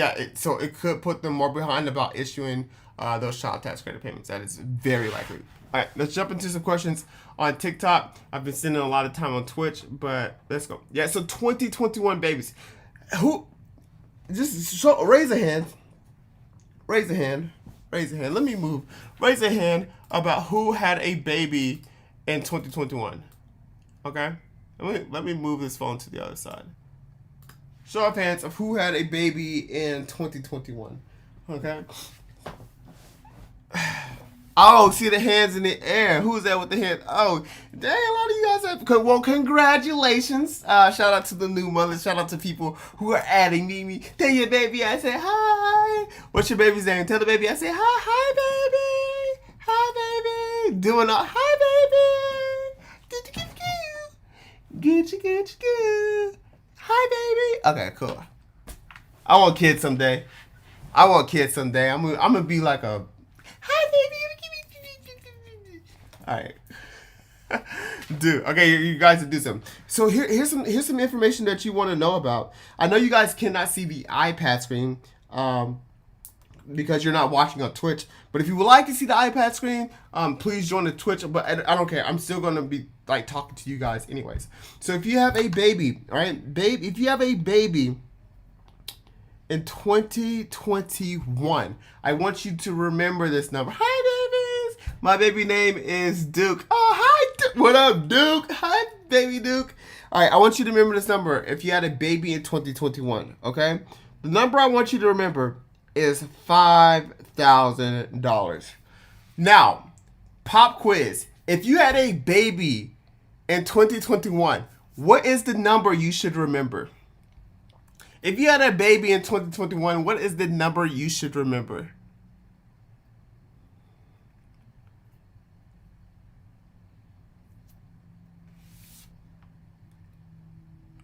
put them more behind about issuing those child tax credit payments. That is very likely. All right, let's jump into some questions on TikTok. I've been spending a lot of time on Twitch, but let's go. Yeah, so 2021 babies. Raise a hand. Raise a hand. Let me move. Raise a hand about who had a baby in 2021. Okay? Let me move this phone to the other side. Show of hands of who had a baby in 2021. Okay? Oh, see the hands in the air. Who's that with the hand? Oh, dang, a lot of you guys have. Well, congratulations. Shout out to the new mothers. Shout out to people who are adding me. Tell your baby I say hi. What's your baby's name? Tell the baby I say hi, baby. Hi, baby. Doing a hi, baby. Good. Hi, baby. Okay, cool. I want kids someday. I'm gonna be like a hi, baby. All right. Dude, okay, you guys do something. So here's some information that you want to know about. I know you guys cannot see the iPad screen because you're not watching on Twitch. But if you would like to see the iPad screen, please join the Twitch. But I don't care. I'm still going to be like talking to you guys anyways. So if you have a baby, all right, if you have a baby in 2021, I want you to remember this number. Hi, babies. My baby name is Duke. Oh, hi. What up, Duke? Hi, baby Duke. All right, I want you to remember this number if you had a baby in 2021, okay? The number I want you to remember is $5,000. Now, pop quiz. If you had a baby in 2021, what is the number you should remember? If you had a baby in 2021, what is the number you should remember?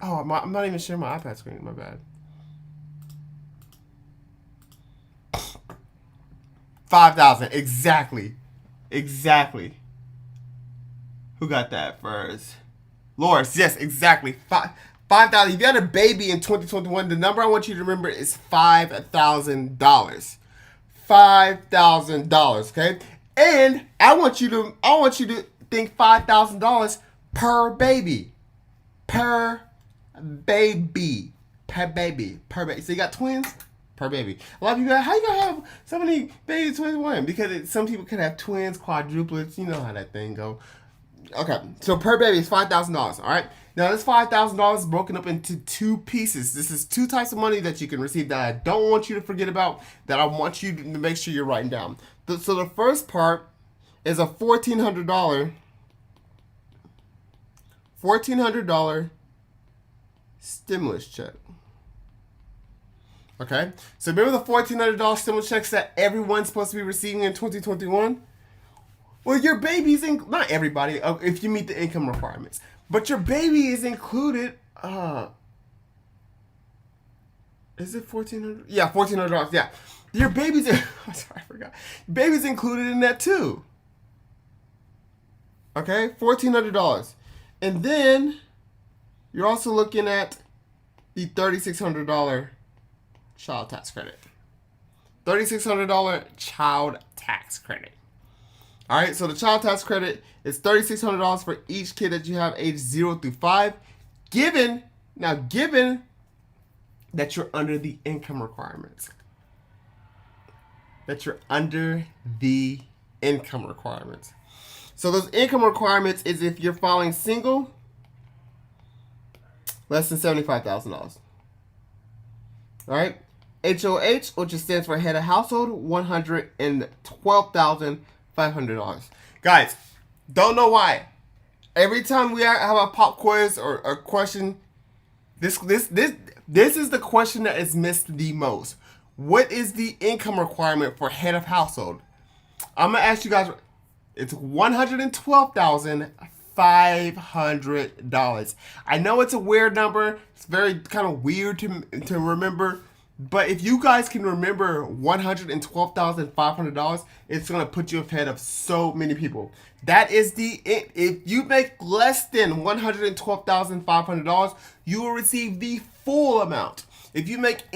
Oh, I'm not even sharing my iPad screen. My bad. 5,000. Exactly. Exactly. Who got that first? Loris. Yes, exactly. 5,000. If you had a baby in 2021, the number I want you to remember is $5,000. $5,000. Okay. And I want you to think $5,000 per baby. Per baby. So you got twins? Per baby. A lot of you guys, how you gonna have so many babies, twins, one? Because some people could have twins, quadruplets. You know how that thing go. Okay, so per baby is $5,000. All right. Now this $5,000 is broken up into two pieces. This is two types of money that you can receive that I don't want you to forget about. That I want you to make sure you're writing down. So the first part is a $1,400 stimulus check. Okay, so remember the $1,400 stimulus checks that everyone's supposed to be receiving in 2021? Well, your baby's not everybody, if you meet the income requirements, but your baby is included. Is it $1,400? Yeah, $1,400. Yeah, your baby's. Sorry, I forgot. Baby's included in that too. Okay, $1,400, and then you're also looking at the $3,600 child tax credit. $3,600 child tax credit. All right, so the child tax credit is $3,600 for each kid that you have aged 0 through 5, given that you're under the income requirements. So those income requirements is if you're filing single, less than $75,000. All right. HOH, which stands for head of household, $112,500. Guys, don't know why. Every time we have a pop quiz or a question, this is the question that is missed the most. What is the income requirement for head of household? I'm gonna ask you guys. It's $112,500. I know it's a weird number. It's very kind of weird to remember. But if you guys can remember $112,500, it's going to put you ahead of so many people. That is if you make less than $112,500, you will receive the full amount. If you make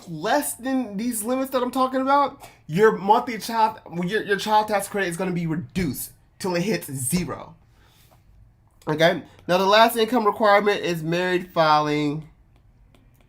less than these limits that I'm talking about, your monthly your child tax credit is going to be reduced till it hits 0. Okay? Now the last income requirement is married filing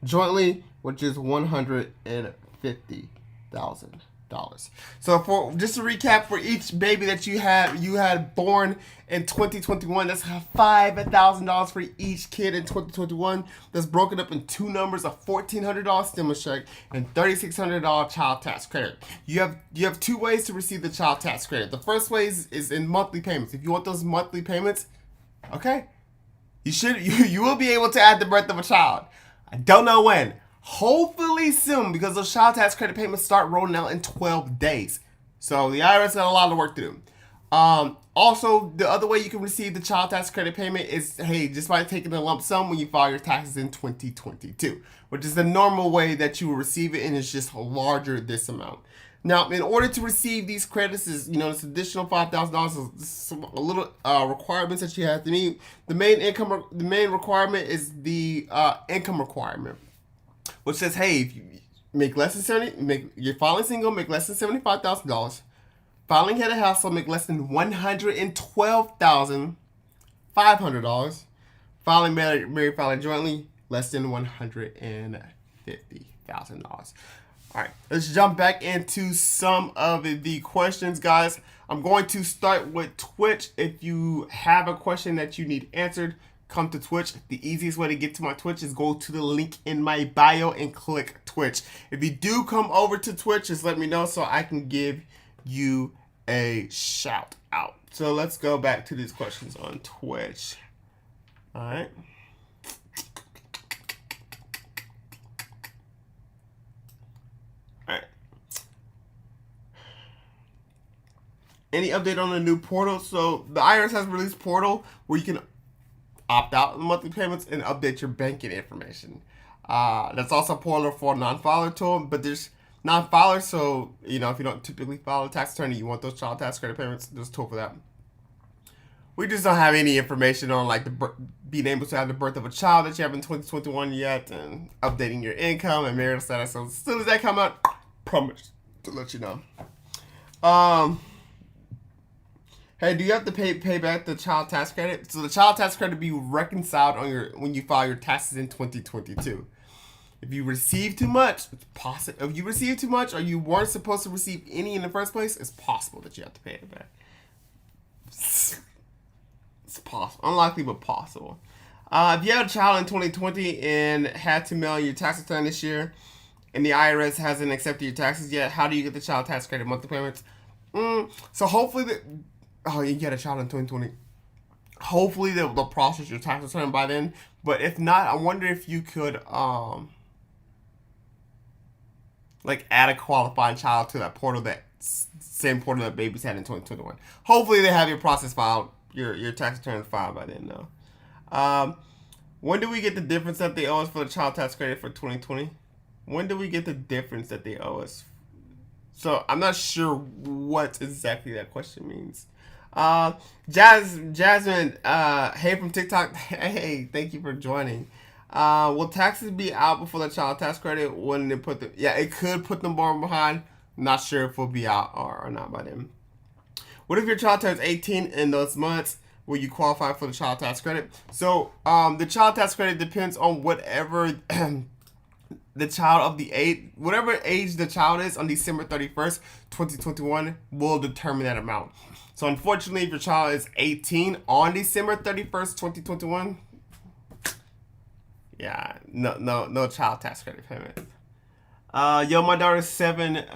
jointly, which is $150,000. So for just to recap, for each baby that you had born in 2021, that's $5,000 for each kid in 2021. That's broken up in two numbers: a $1,400 stimulus check and $3,600 child tax credit. You have two ways to receive the child tax credit. The first way is in monthly payments. If you want those monthly payments, okay, you will be able to add the birth of a child. I don't know when. Hopefully soon, because those child tax credit payments start rolling out in 12 days. So the IRS got a lot of work to do. Also, the other way you can receive the child tax credit payment is, just by taking a lump sum when you file your taxes in 2022, which is the normal way that you will receive it, and it's just larger this amount. Now, in order to receive these credits, this additional $5,000, a little requirements that you have to meet. The main requirement is the income requirement, which says, if you make less than you're filing single, make less than $75,000. Filing head of household, make less than $112,500. Filing married filing jointly, less than $150,000. All right, let's jump back into some of the questions, guys. I'm going to start with Twitch. If you have a question that you need answered, come to Twitch, the easiest way to get to my Twitch is go to the link in my bio and click Twitch. If you do come over to Twitch, just let me know so I can give you a shout out. So let's go back to these questions on Twitch. All right. All right. Any update on the new portal? So the IRS has released portal where you can opt out of the monthly payments and update your banking information. That's also a portal for non-filer tool, but there's non-filers, so if you don't typically file a tax return and you want those child tax credit payments, there's a tool for that. We just don't have any information on being able to have the birth of a child that you have in 2021 yet, and updating your income and marital status. So as soon as that come out, promise to let you know. Hey, do you have to pay back the child tax credit? So the child tax credit be reconciled when you file your taxes in 2022. If you receive too much, it's possible. If you receive too much or you weren't supposed to receive any in the first place, it's possible that you have to pay it back. It's possible. Unlikely, but possible. If you had a child in 2020 and had to mail your tax return this year and the IRS hasn't accepted your taxes yet, how do you get the child tax credit monthly payments? So hopefully you get a child in 2020. Hopefully they'll process your tax return by then. But if not, I wonder if you could add a qualifying child to that portal, that same portal that babies had in 2021. Hopefully they have your process filed, your tax return filed by then though. When do we get the difference that they owe us for the child tax credit for 2020? When do we get the difference that they owe us? So I'm not sure what exactly that question means. Jasmine, hey from TikTok. Hey, thank you for joining. Will taxes be out before the child tax credit when they put them? Yeah, it could put them more behind. Not sure if we'll be out or not by then. What if your child turns 18 in those months? Will you qualify for the child tax credit? So the child tax credit depends on whatever the child of the age, whatever age the child is on December 31st, 2021 will determine that amount. So unfortunately, if your child is 18 on December 31st, 2021, yeah, no child tax credit payment. My daughter's 7. Let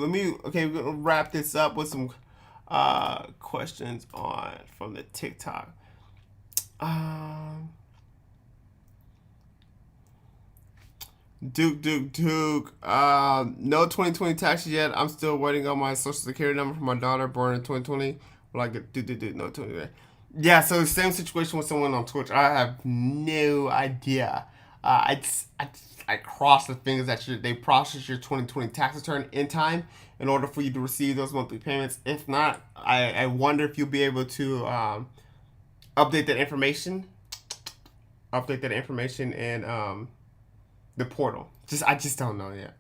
me. Okay, we're gonna wrap this up with some questions from the TikTok. Duke. No 2020 taxes yet. I'm still waiting on my social security number for my daughter born in 2020. Will I get no 2020? Yeah, so same situation with someone on Twitch. I have no idea. I cross the fingers that they process your 2020 tax return in time in order for you to receive those monthly payments. If not, I wonder if you'll be able to update that information in the portal. I just don't know yet.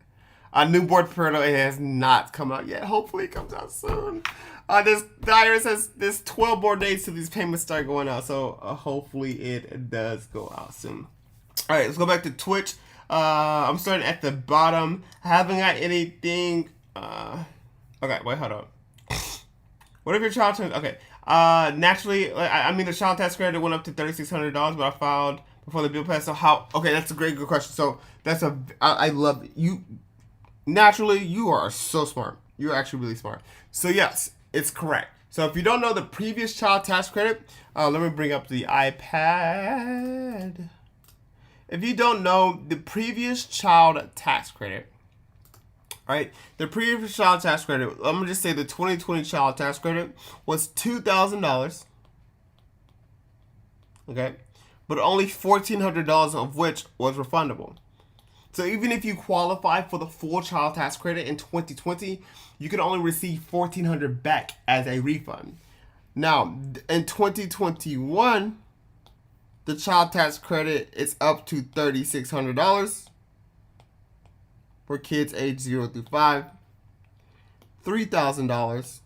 A new board portal, it has not come out yet. Hopefully it comes out soon. The IRS has this 12 more days till these payments start going out. So hopefully it does go out soon. All right, let's go back to Twitch. I'm starting at the bottom. I haven't got anything. Okay, wait, hold on. What if your child turns? Okay. Naturally, the child tax credit went up to $3,600, but I filed before the bill passed. So how? Okay, that's a good question. So I love it. You. Naturally, you are so smart. You're actually really smart. So yes, it's correct. So if you don't know the previous child tax credit, let me bring up the iPad. If you don't know the previous child tax credit, right? The previous child tax credit, I'm gonna just say the 2020 child tax credit was $2,000. Okay, but only $1,400 of which was refundable. So even if you qualify for the full child tax credit in 2020, you can only receive $1,400 back as a refund. Now, in 2021, the child tax credit is up to $3,600 for kids age 0 through 5, $3,000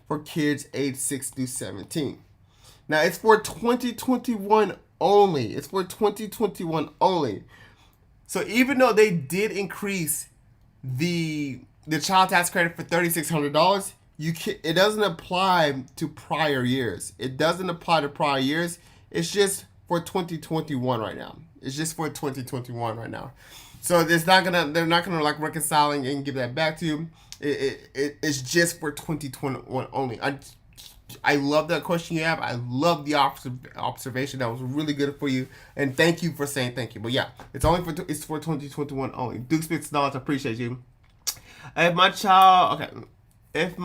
for kids age 6 through 17. Now, it's for 2021 only. It's for 2021 only. So even though they did increase the child tax credit for $3,600, it doesn't apply to prior years. It doesn't apply to prior years. It's just for 2021 right now. It's just for 2021 right now. So they're not gonna like reconciling and give that back to you. It's just for 2021 only. I love that question you have. I love the observation. That was really good for you, and thank you for saying thank you. But yeah, it's for 2021 only. Duke Spits Dollars, I appreciate you. If my child, okay, if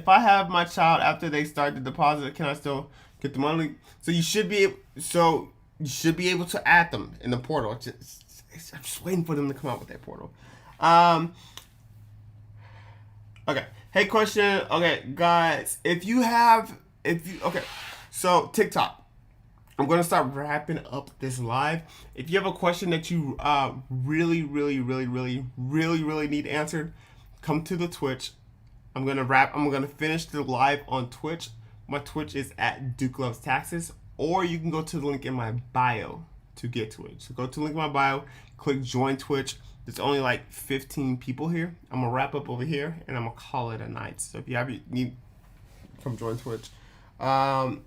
I have my child after they start the deposit, can I still get the money? So you should be able to add them in the portal. I'm just waiting for them to come out with that portal. Okay. Hey, question. Okay, guys, so TikTok. I'm going to start wrapping up this live. If you have a question that you really need answered, come to the Twitch. I'm going to finish the live on Twitch. My Twitch is at Duke Loves Taxes, or you can go to the link in my bio to get to it. So go to the link in my bio, click join Twitch. There's only like 15 people here. I'm going to wrap up over here, and I'm going to call it a night. So if you need, come join Twitch. Can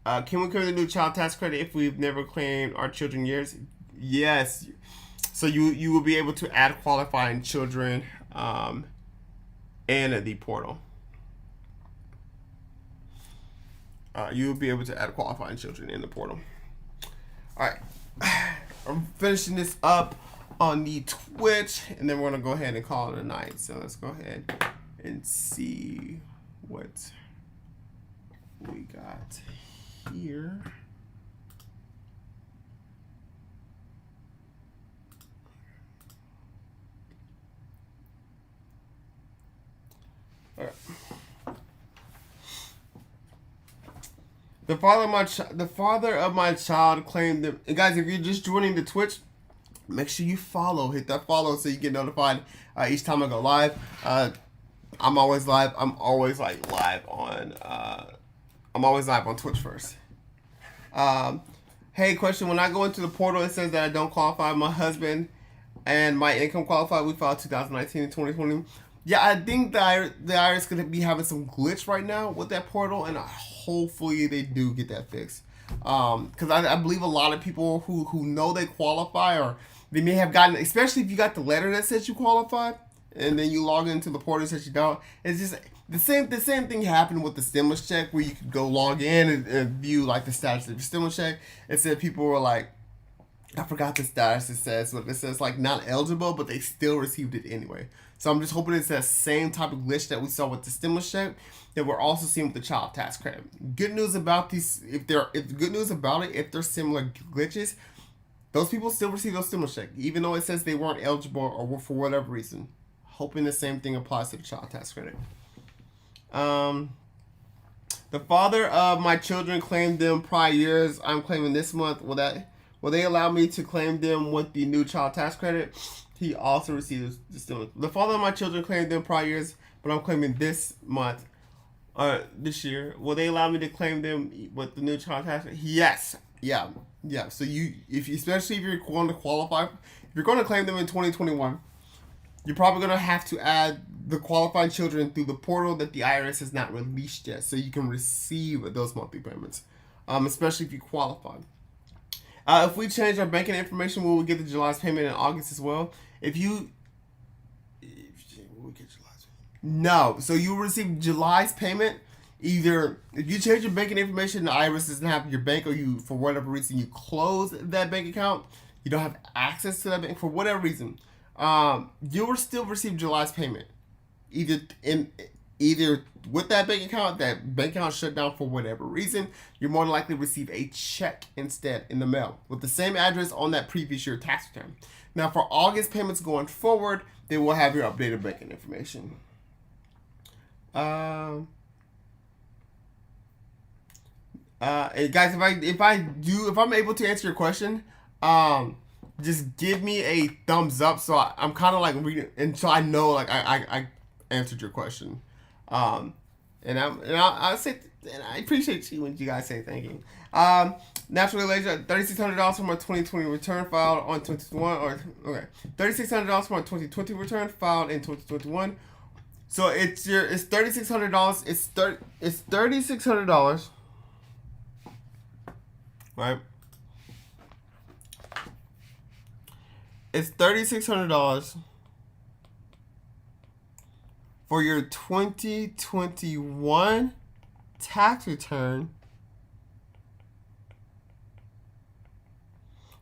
we claim the new child tax credit if we've never claimed our children years? Yes. So you will be able to add qualifying children in the portal. You will be able to add qualifying children in the portal. All right. I'm finishing this up on the Twitch, and then we're going to go ahead and call it a night. So let's go ahead and see what we got here. All right. The father of my child claimed that. And guys, if you're just joining the Twitch, make sure you hit that follow so you get notified each time I go live. I'm always live. I'm always live on Twitch first. Hey, question. When I go into the portal, it says that I don't qualify. My husband and my income qualified. We filed 2019 and 2020. Yeah, I think the IRS going to be having some glitch right now with that portal, and hopefully they do get that fixed. Because I believe a lot of people who know they qualify, or they may have gotten, especially if you got the letter that says you qualified, and then you log into the portal that says you don't. It's just the same thing happened with the stimulus check, where you could go log in and view like the status of your stimulus check. It said people were like, I forgot the status it says, but it says like not eligible, but they still received it anyway. So I'm just hoping it's that same type of glitch that we saw with the stimulus check that we're also seeing with the child tax credit. Good news about these, if they're similar glitches, those people still receive those stimulus checks, even though it says they weren't eligible or for whatever reason. Hoping the same thing applies to the child tax credit. The father of my children claimed them prior years. I'm claiming this month. Will they allow me to claim them with the new child tax credit? He also receives the stimulus. The father of my children claimed them prior years, but I'm claiming this month, this year. Will they allow me to claim them with the new child tax credit? Yes. Yeah. So especially if you're going to qualify, if you're going to claim them in 2021, you're probably going to have to add the qualified children through the portal that the IRS has not released yet, so you can receive those monthly payments, especially if you qualify. If we change our banking information, will we get the July's payment in August as well? No. So you will receive July's payment. Either if you change your banking information, the IRS doesn't have your bank, or you, for whatever reason, you close that bank account, you don't have access to that bank for whatever reason, you will still receive July's payment. Either with that bank account shut down for whatever reason, you're more than likely to receive a check instead in the mail with the same address on that previous year tax return. Now, for August payments going forward, they will have your updated banking information. Guys, if I'm able to answer your question, just give me a thumbs up, so I'm kind of like reading, and so I know like I answered your question. I say, and I appreciate you when you guys say thank you. Natural relation, $3,600 for my 2020 return filed on 2021, or okay, $3,600 for my 2020 return filed in 2021. So it's $3,600. It's $3,600, right? It's $3,600 for your 2021 tax return,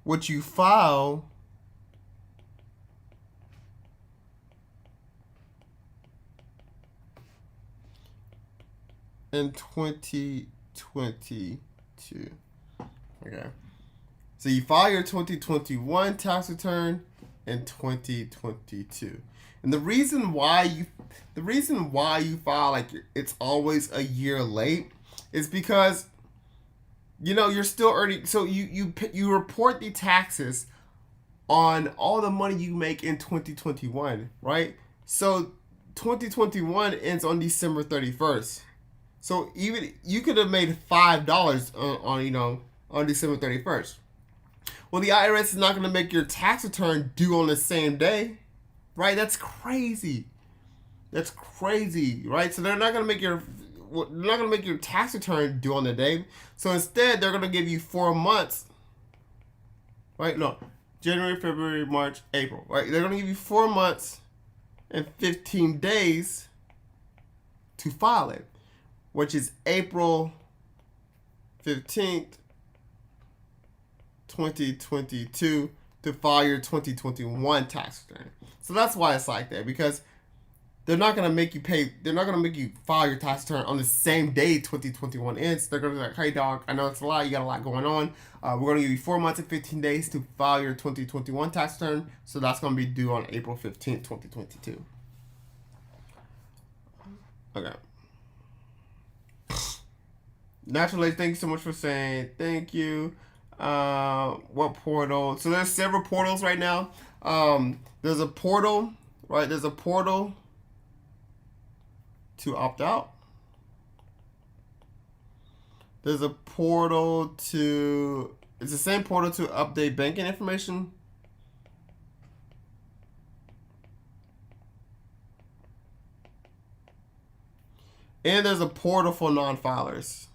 which you file in 2022. Okay. So you file your 2021 tax return in 2022. And the reason why you file like it's always a year late is because you're still earning, so you report the taxes on all the money you make in 2021, right? So 2021 ends on December 31st. So even you could have made $5 on December 31st. Well, the IRS is not going to make your tax return due on the same day, right? That's crazy. That's crazy, right? So they're not going to make your tax return due on the day. So instead, they're going to give you 4 months, right? No, January, February, March, April, right? They're going to give you 4 months and 15 days to file it, which is April 15th, 2022 to file your 2021 tax return. So that's why it's like that, because they're not going to make you file your tax return on the same day 2021 ends. They're going to be like, hey dog, I know it's a lot, you got a lot going on. We're going to give you 4 months and 15 days to file your 2021 tax return. So that's going to be due on April 15th, 2022. Okay. Naturally, thank you so much for saying thank you. What portal? So there's several portals right now. There's a portal, right? There's a portal to opt out. There's a portal to, it's the same portal to update banking information. And there's a portal for non-filers.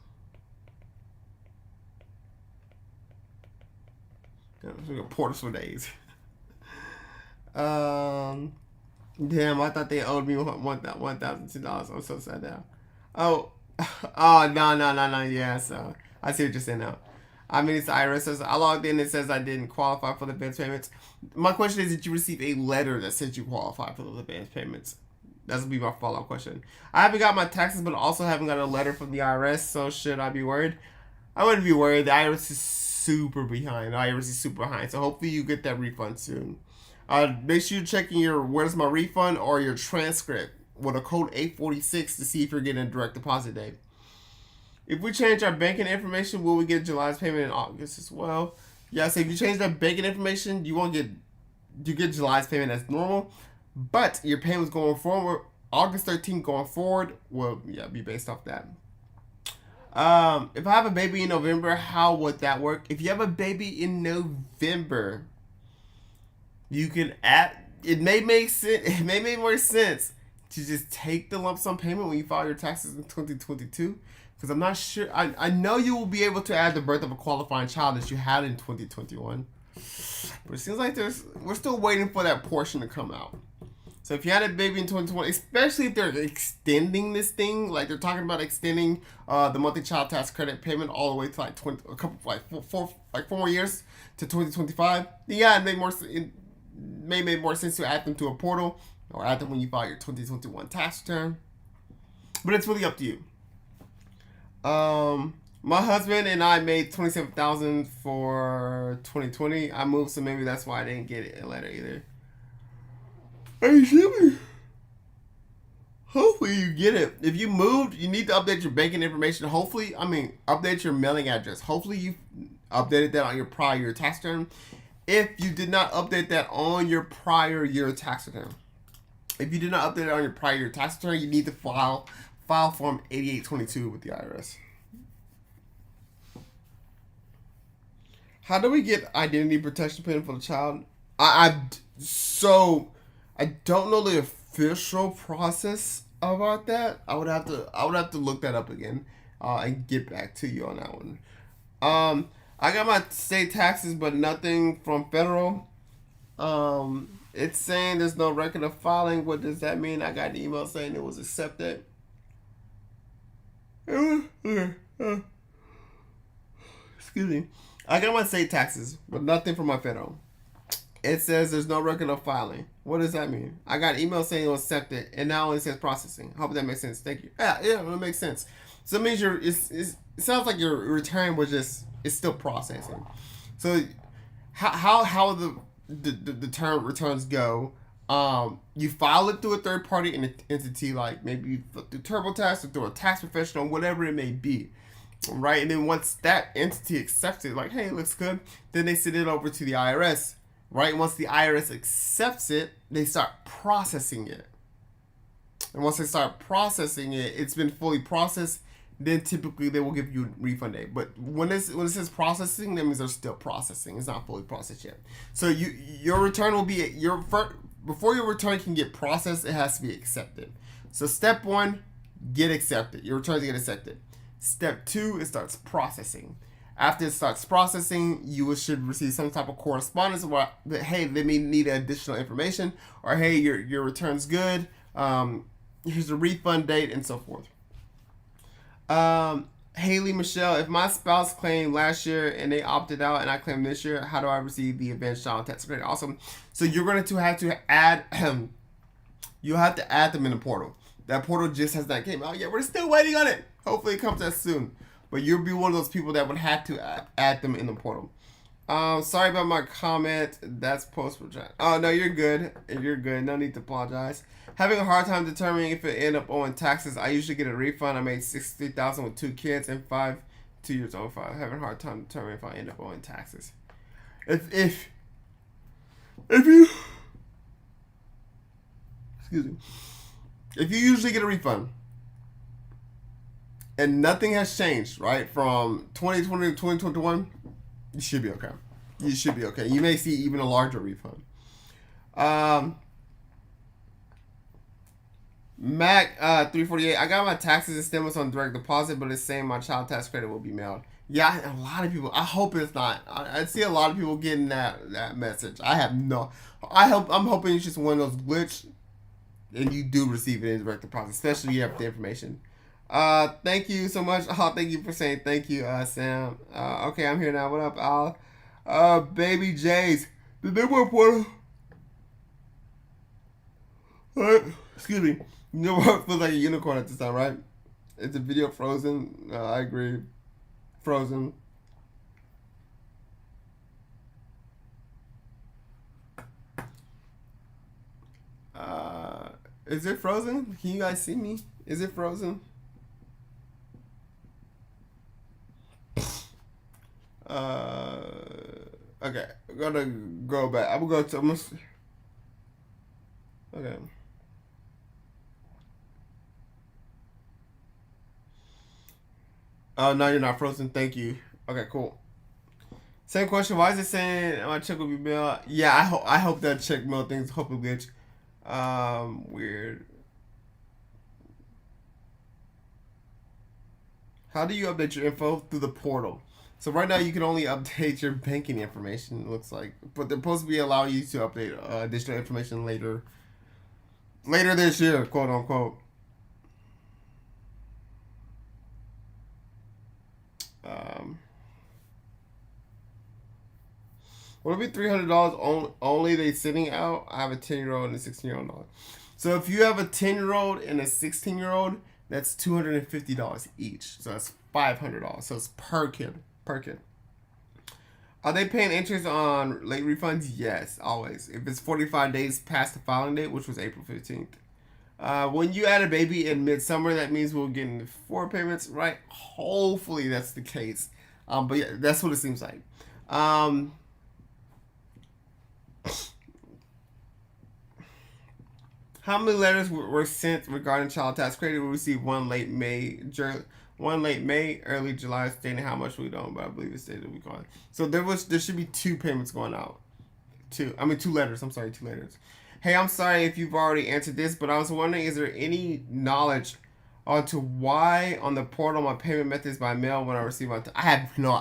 We got portals for days. Damn, I thought they owed me $1,002. I'm so sad now. No. Yeah, so I see what you're saying now. I mean, it's the IRS says I logged in. It says I didn't qualify for the advance payments. My question is, did you receive a letter that says you qualify for those advance payments? That's gonna be my follow-up question. I haven't got my taxes, but also haven't got a letter from the IRS. So should I be worried? I wouldn't be worried. The IRS is super behind. The IRS is super behind. So hopefully you get that refund soon. Make sure you're checking your where's my refund or your transcript with a code 846 to see if you're getting a direct deposit date. If we change our banking information, will we get July's payment in August as well? Yeah, so if you change that banking information, you get July's payment as normal, but your payments going forward, August 13th going forward, will be based off that. If I have a baby in November, how would that work? If you have a baby in November, you can it may make sense. It may make more sense to just take the lump sum payment when you file your taxes in 2022. Because I'm not sure. I know you will be able to add the birth of a qualifying child that you had in 2021. But it seems like we're still waiting for that portion to come out. So if you had a baby in 2020, especially if they're extending this thing, like they're talking about extending the monthly child tax credit payment all the way to like 4 more years to 2025, yeah, it may make more sense to add them to a portal or add them when you file your 2021 tax return. But it's really up to you. My husband and I made $27,000 for 2020. I moved, so maybe that's why I didn't get a letter either. Hey, Jimmy. Hopefully you get it. If you moved, you need to update your banking information. Update your mailing address. Hopefully you updated that on your prior year tax return. If you did not update that on your prior year tax return. If you did not update it on your prior year tax return, you need to file Form 8822 with the IRS. How do we get identity protection pin for the child? I don't know the official process about that. I would have to look that up again, and get back to you on that one. I got my state taxes, but nothing from federal. It's saying there's no record of filing. What does that mean? I got an email saying it was accepted. Excuse me. I got my state taxes, but nothing from my federal. It says there's no record of filing. What does that mean? I got an email saying it was accepted, and now it says processing. Hope that makes sense. Thank you. Yeah, it makes sense. So it means it sounds like your return was it's still processing. So how the term returns go? You file it through a third party entity, like maybe through TurboTax or through a tax professional, whatever it may be, right? And then once that entity accepts it, like, hey, it looks good, then they send it over to the IRS, right? Once the IRS accepts it, they start processing it. And once they start processing it, it's been fully processed. Then typically they will give you a refund date. But when it says processing, that means they're still processing. It's not fully processed yet. So your return will be before your return can get processed, it has to be accepted. So step 1, get accepted. Your return to get accepted. Step 2, it starts processing. After it starts processing, you should receive some type of correspondence about that. Hey, they may need additional information, or hey, your return's good. Here's a refund date, and so forth. Haley Michelle, if my spouse claimed last year and they opted out and I claim this year, how do I receive the advanced child tax credit? Awesome. So you're going to have to add you have to add them in the portal. That portal just has not came out yet. We're still waiting on it. Hopefully it comes out soon. But you'll be one of those people that would have to add them in the portal. Sorry about my comment. That's post-project. Oh, no, you're good. You're good. No need to apologize. Having a hard time determining if it end up owing taxes. I usually get a refund. I made $63,000 with 2 kids and 2 years old. Having a hard time determining if I end up owing taxes. If you excuse me, if you usually get a refund and nothing has changed, right, from 2020 to 2021, you should be okay. You should be okay. You may see even a larger refund. Mac 348. I got my taxes and stimulus on direct deposit, but it's saying my child tax credit will be mailed. Yeah, a lot of people. I hope it's not. I see a lot of people getting that message. I'm hoping it's just one of those glitch, and you do receive it in direct deposit, especially if you have the information. Thank you so much. Oh, thank you for saying thank you, Sam. Okay, I'm here now. What up, Al? Baby Jays. Did they work portal? What? Excuse me. You know what feels like a unicorn at this time, right? It's a video Frozen. I agree. Frozen. Is it Frozen? Can you guys see me? Is it Frozen? Okay. I'm gonna go back. I'm gonna go to. Okay. Oh, no, you're not Frozen. Thank you. Okay, cool. Same question. Why is it saying my check will be mailed? Yeah, I hope that check mail thing's hopefully glitch. Weird. How do you update your info? Through the portal. So right now you can only update your banking information, it looks like. But they're supposed to be allowing you to update additional information later this year, quote unquote. Will it be $300 only they sitting out? I have a 10-year-old and a 16-year-old dog. So if you have a 10-year-old and a 16-year-old, that's $250 each. So that's $500. So it's per kid. Are they paying interest on late refunds? Yes, always. If it's 45 days past the filing date, which was April 15th. When you add a baby in midsummer, that means we'll get 4 payments, right? Hopefully that's the case. But yeah, that's what it seems like. How many letters were sent regarding child tax credit? We received one late May, early July, stating how much we don't, but I believe it stated we got. So there should be 2 payments going out. 2 letters. I'm sorry, 2 letters. Hey, I'm sorry if you've already answered this, but I was wondering, is there any knowledge onto why on the portal my payment methods by mail when I receive I have no.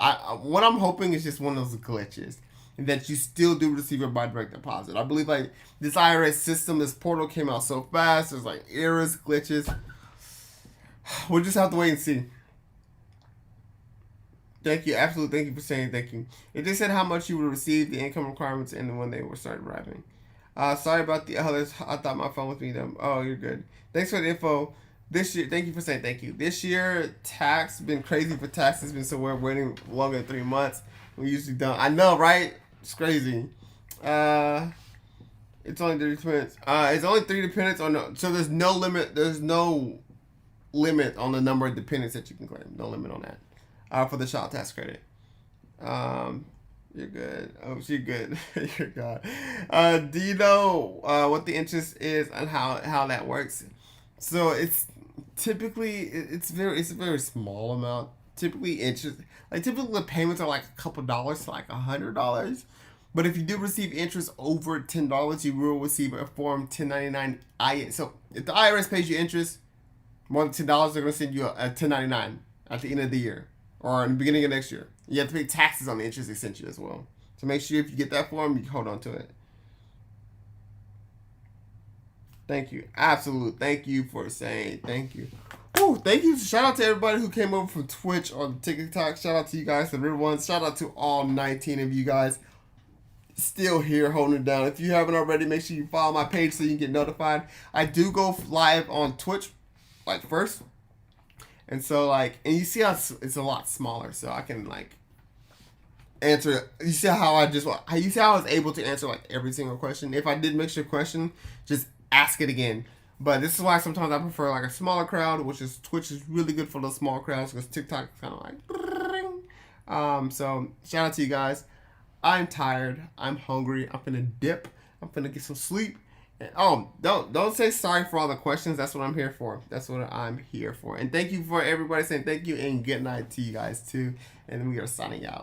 What I'm hoping is just one of those glitches, and that you still do receive it by direct deposit. I believe like this IRS system, this portal came out so fast. There's like errors, glitches. We'll just have to wait and see. Thank you, absolutely. Thank you for saying thank you. It just said how much you would receive, the income requirements, and when they were started arriving. Sorry about the others. I thought my phone was being them. Oh, you're good. Thanks for the info. This year, thank you for saying thank you. This year, tax been crazy for tax. It's been so we're waiting longer than 3 months. We usually don't. I know, right? It's crazy. It's only 30 dependents. It's only 3 dependents on. So there's no limit. There's no limit on the number of dependents that you can claim. No limit on that. For the child tax credit. You're good. Oh, you're good. You're God. Do you know what the interest is and how that works? So it's typically it's a very small amount. Typically typically the payments are like a couple dollars to like $100. But if you do receive interest over $10, you will receive a form 1099 So if the IRS pays you interest more than $10, they're gonna send you a 1099 at the end of the year or in the beginning of next year. You have to pay taxes on the interest they sent you as well. So make sure if you get that form, you hold on to it. Thank you. Absolute. Thank you for saying thank you. Ooh, thank you. Shout out to everybody who came over from Twitch or TikTok. Shout out to you guys, the real ones. Shout out to all 19 of you guys still here holding it down. If you haven't already, make sure you follow my page so you can get notified. I do go live on Twitch like first. And so and you see how it's a lot smaller, so I can answer. You see how I was able to answer like every single question. If I did miss your question, just ask it again. But this is why sometimes I prefer like a smaller crowd, which is Twitch is really good for those small crowds because TikTok is kind of like. So shout out to you guys. I'm tired. I'm hungry. I'm finna dip. I'm finna get some sleep. And, don't say sorry for all the questions. That's what I'm here for. That's what I'm here for. And thank you for everybody saying thank you and good night to you guys too. And we are signing out.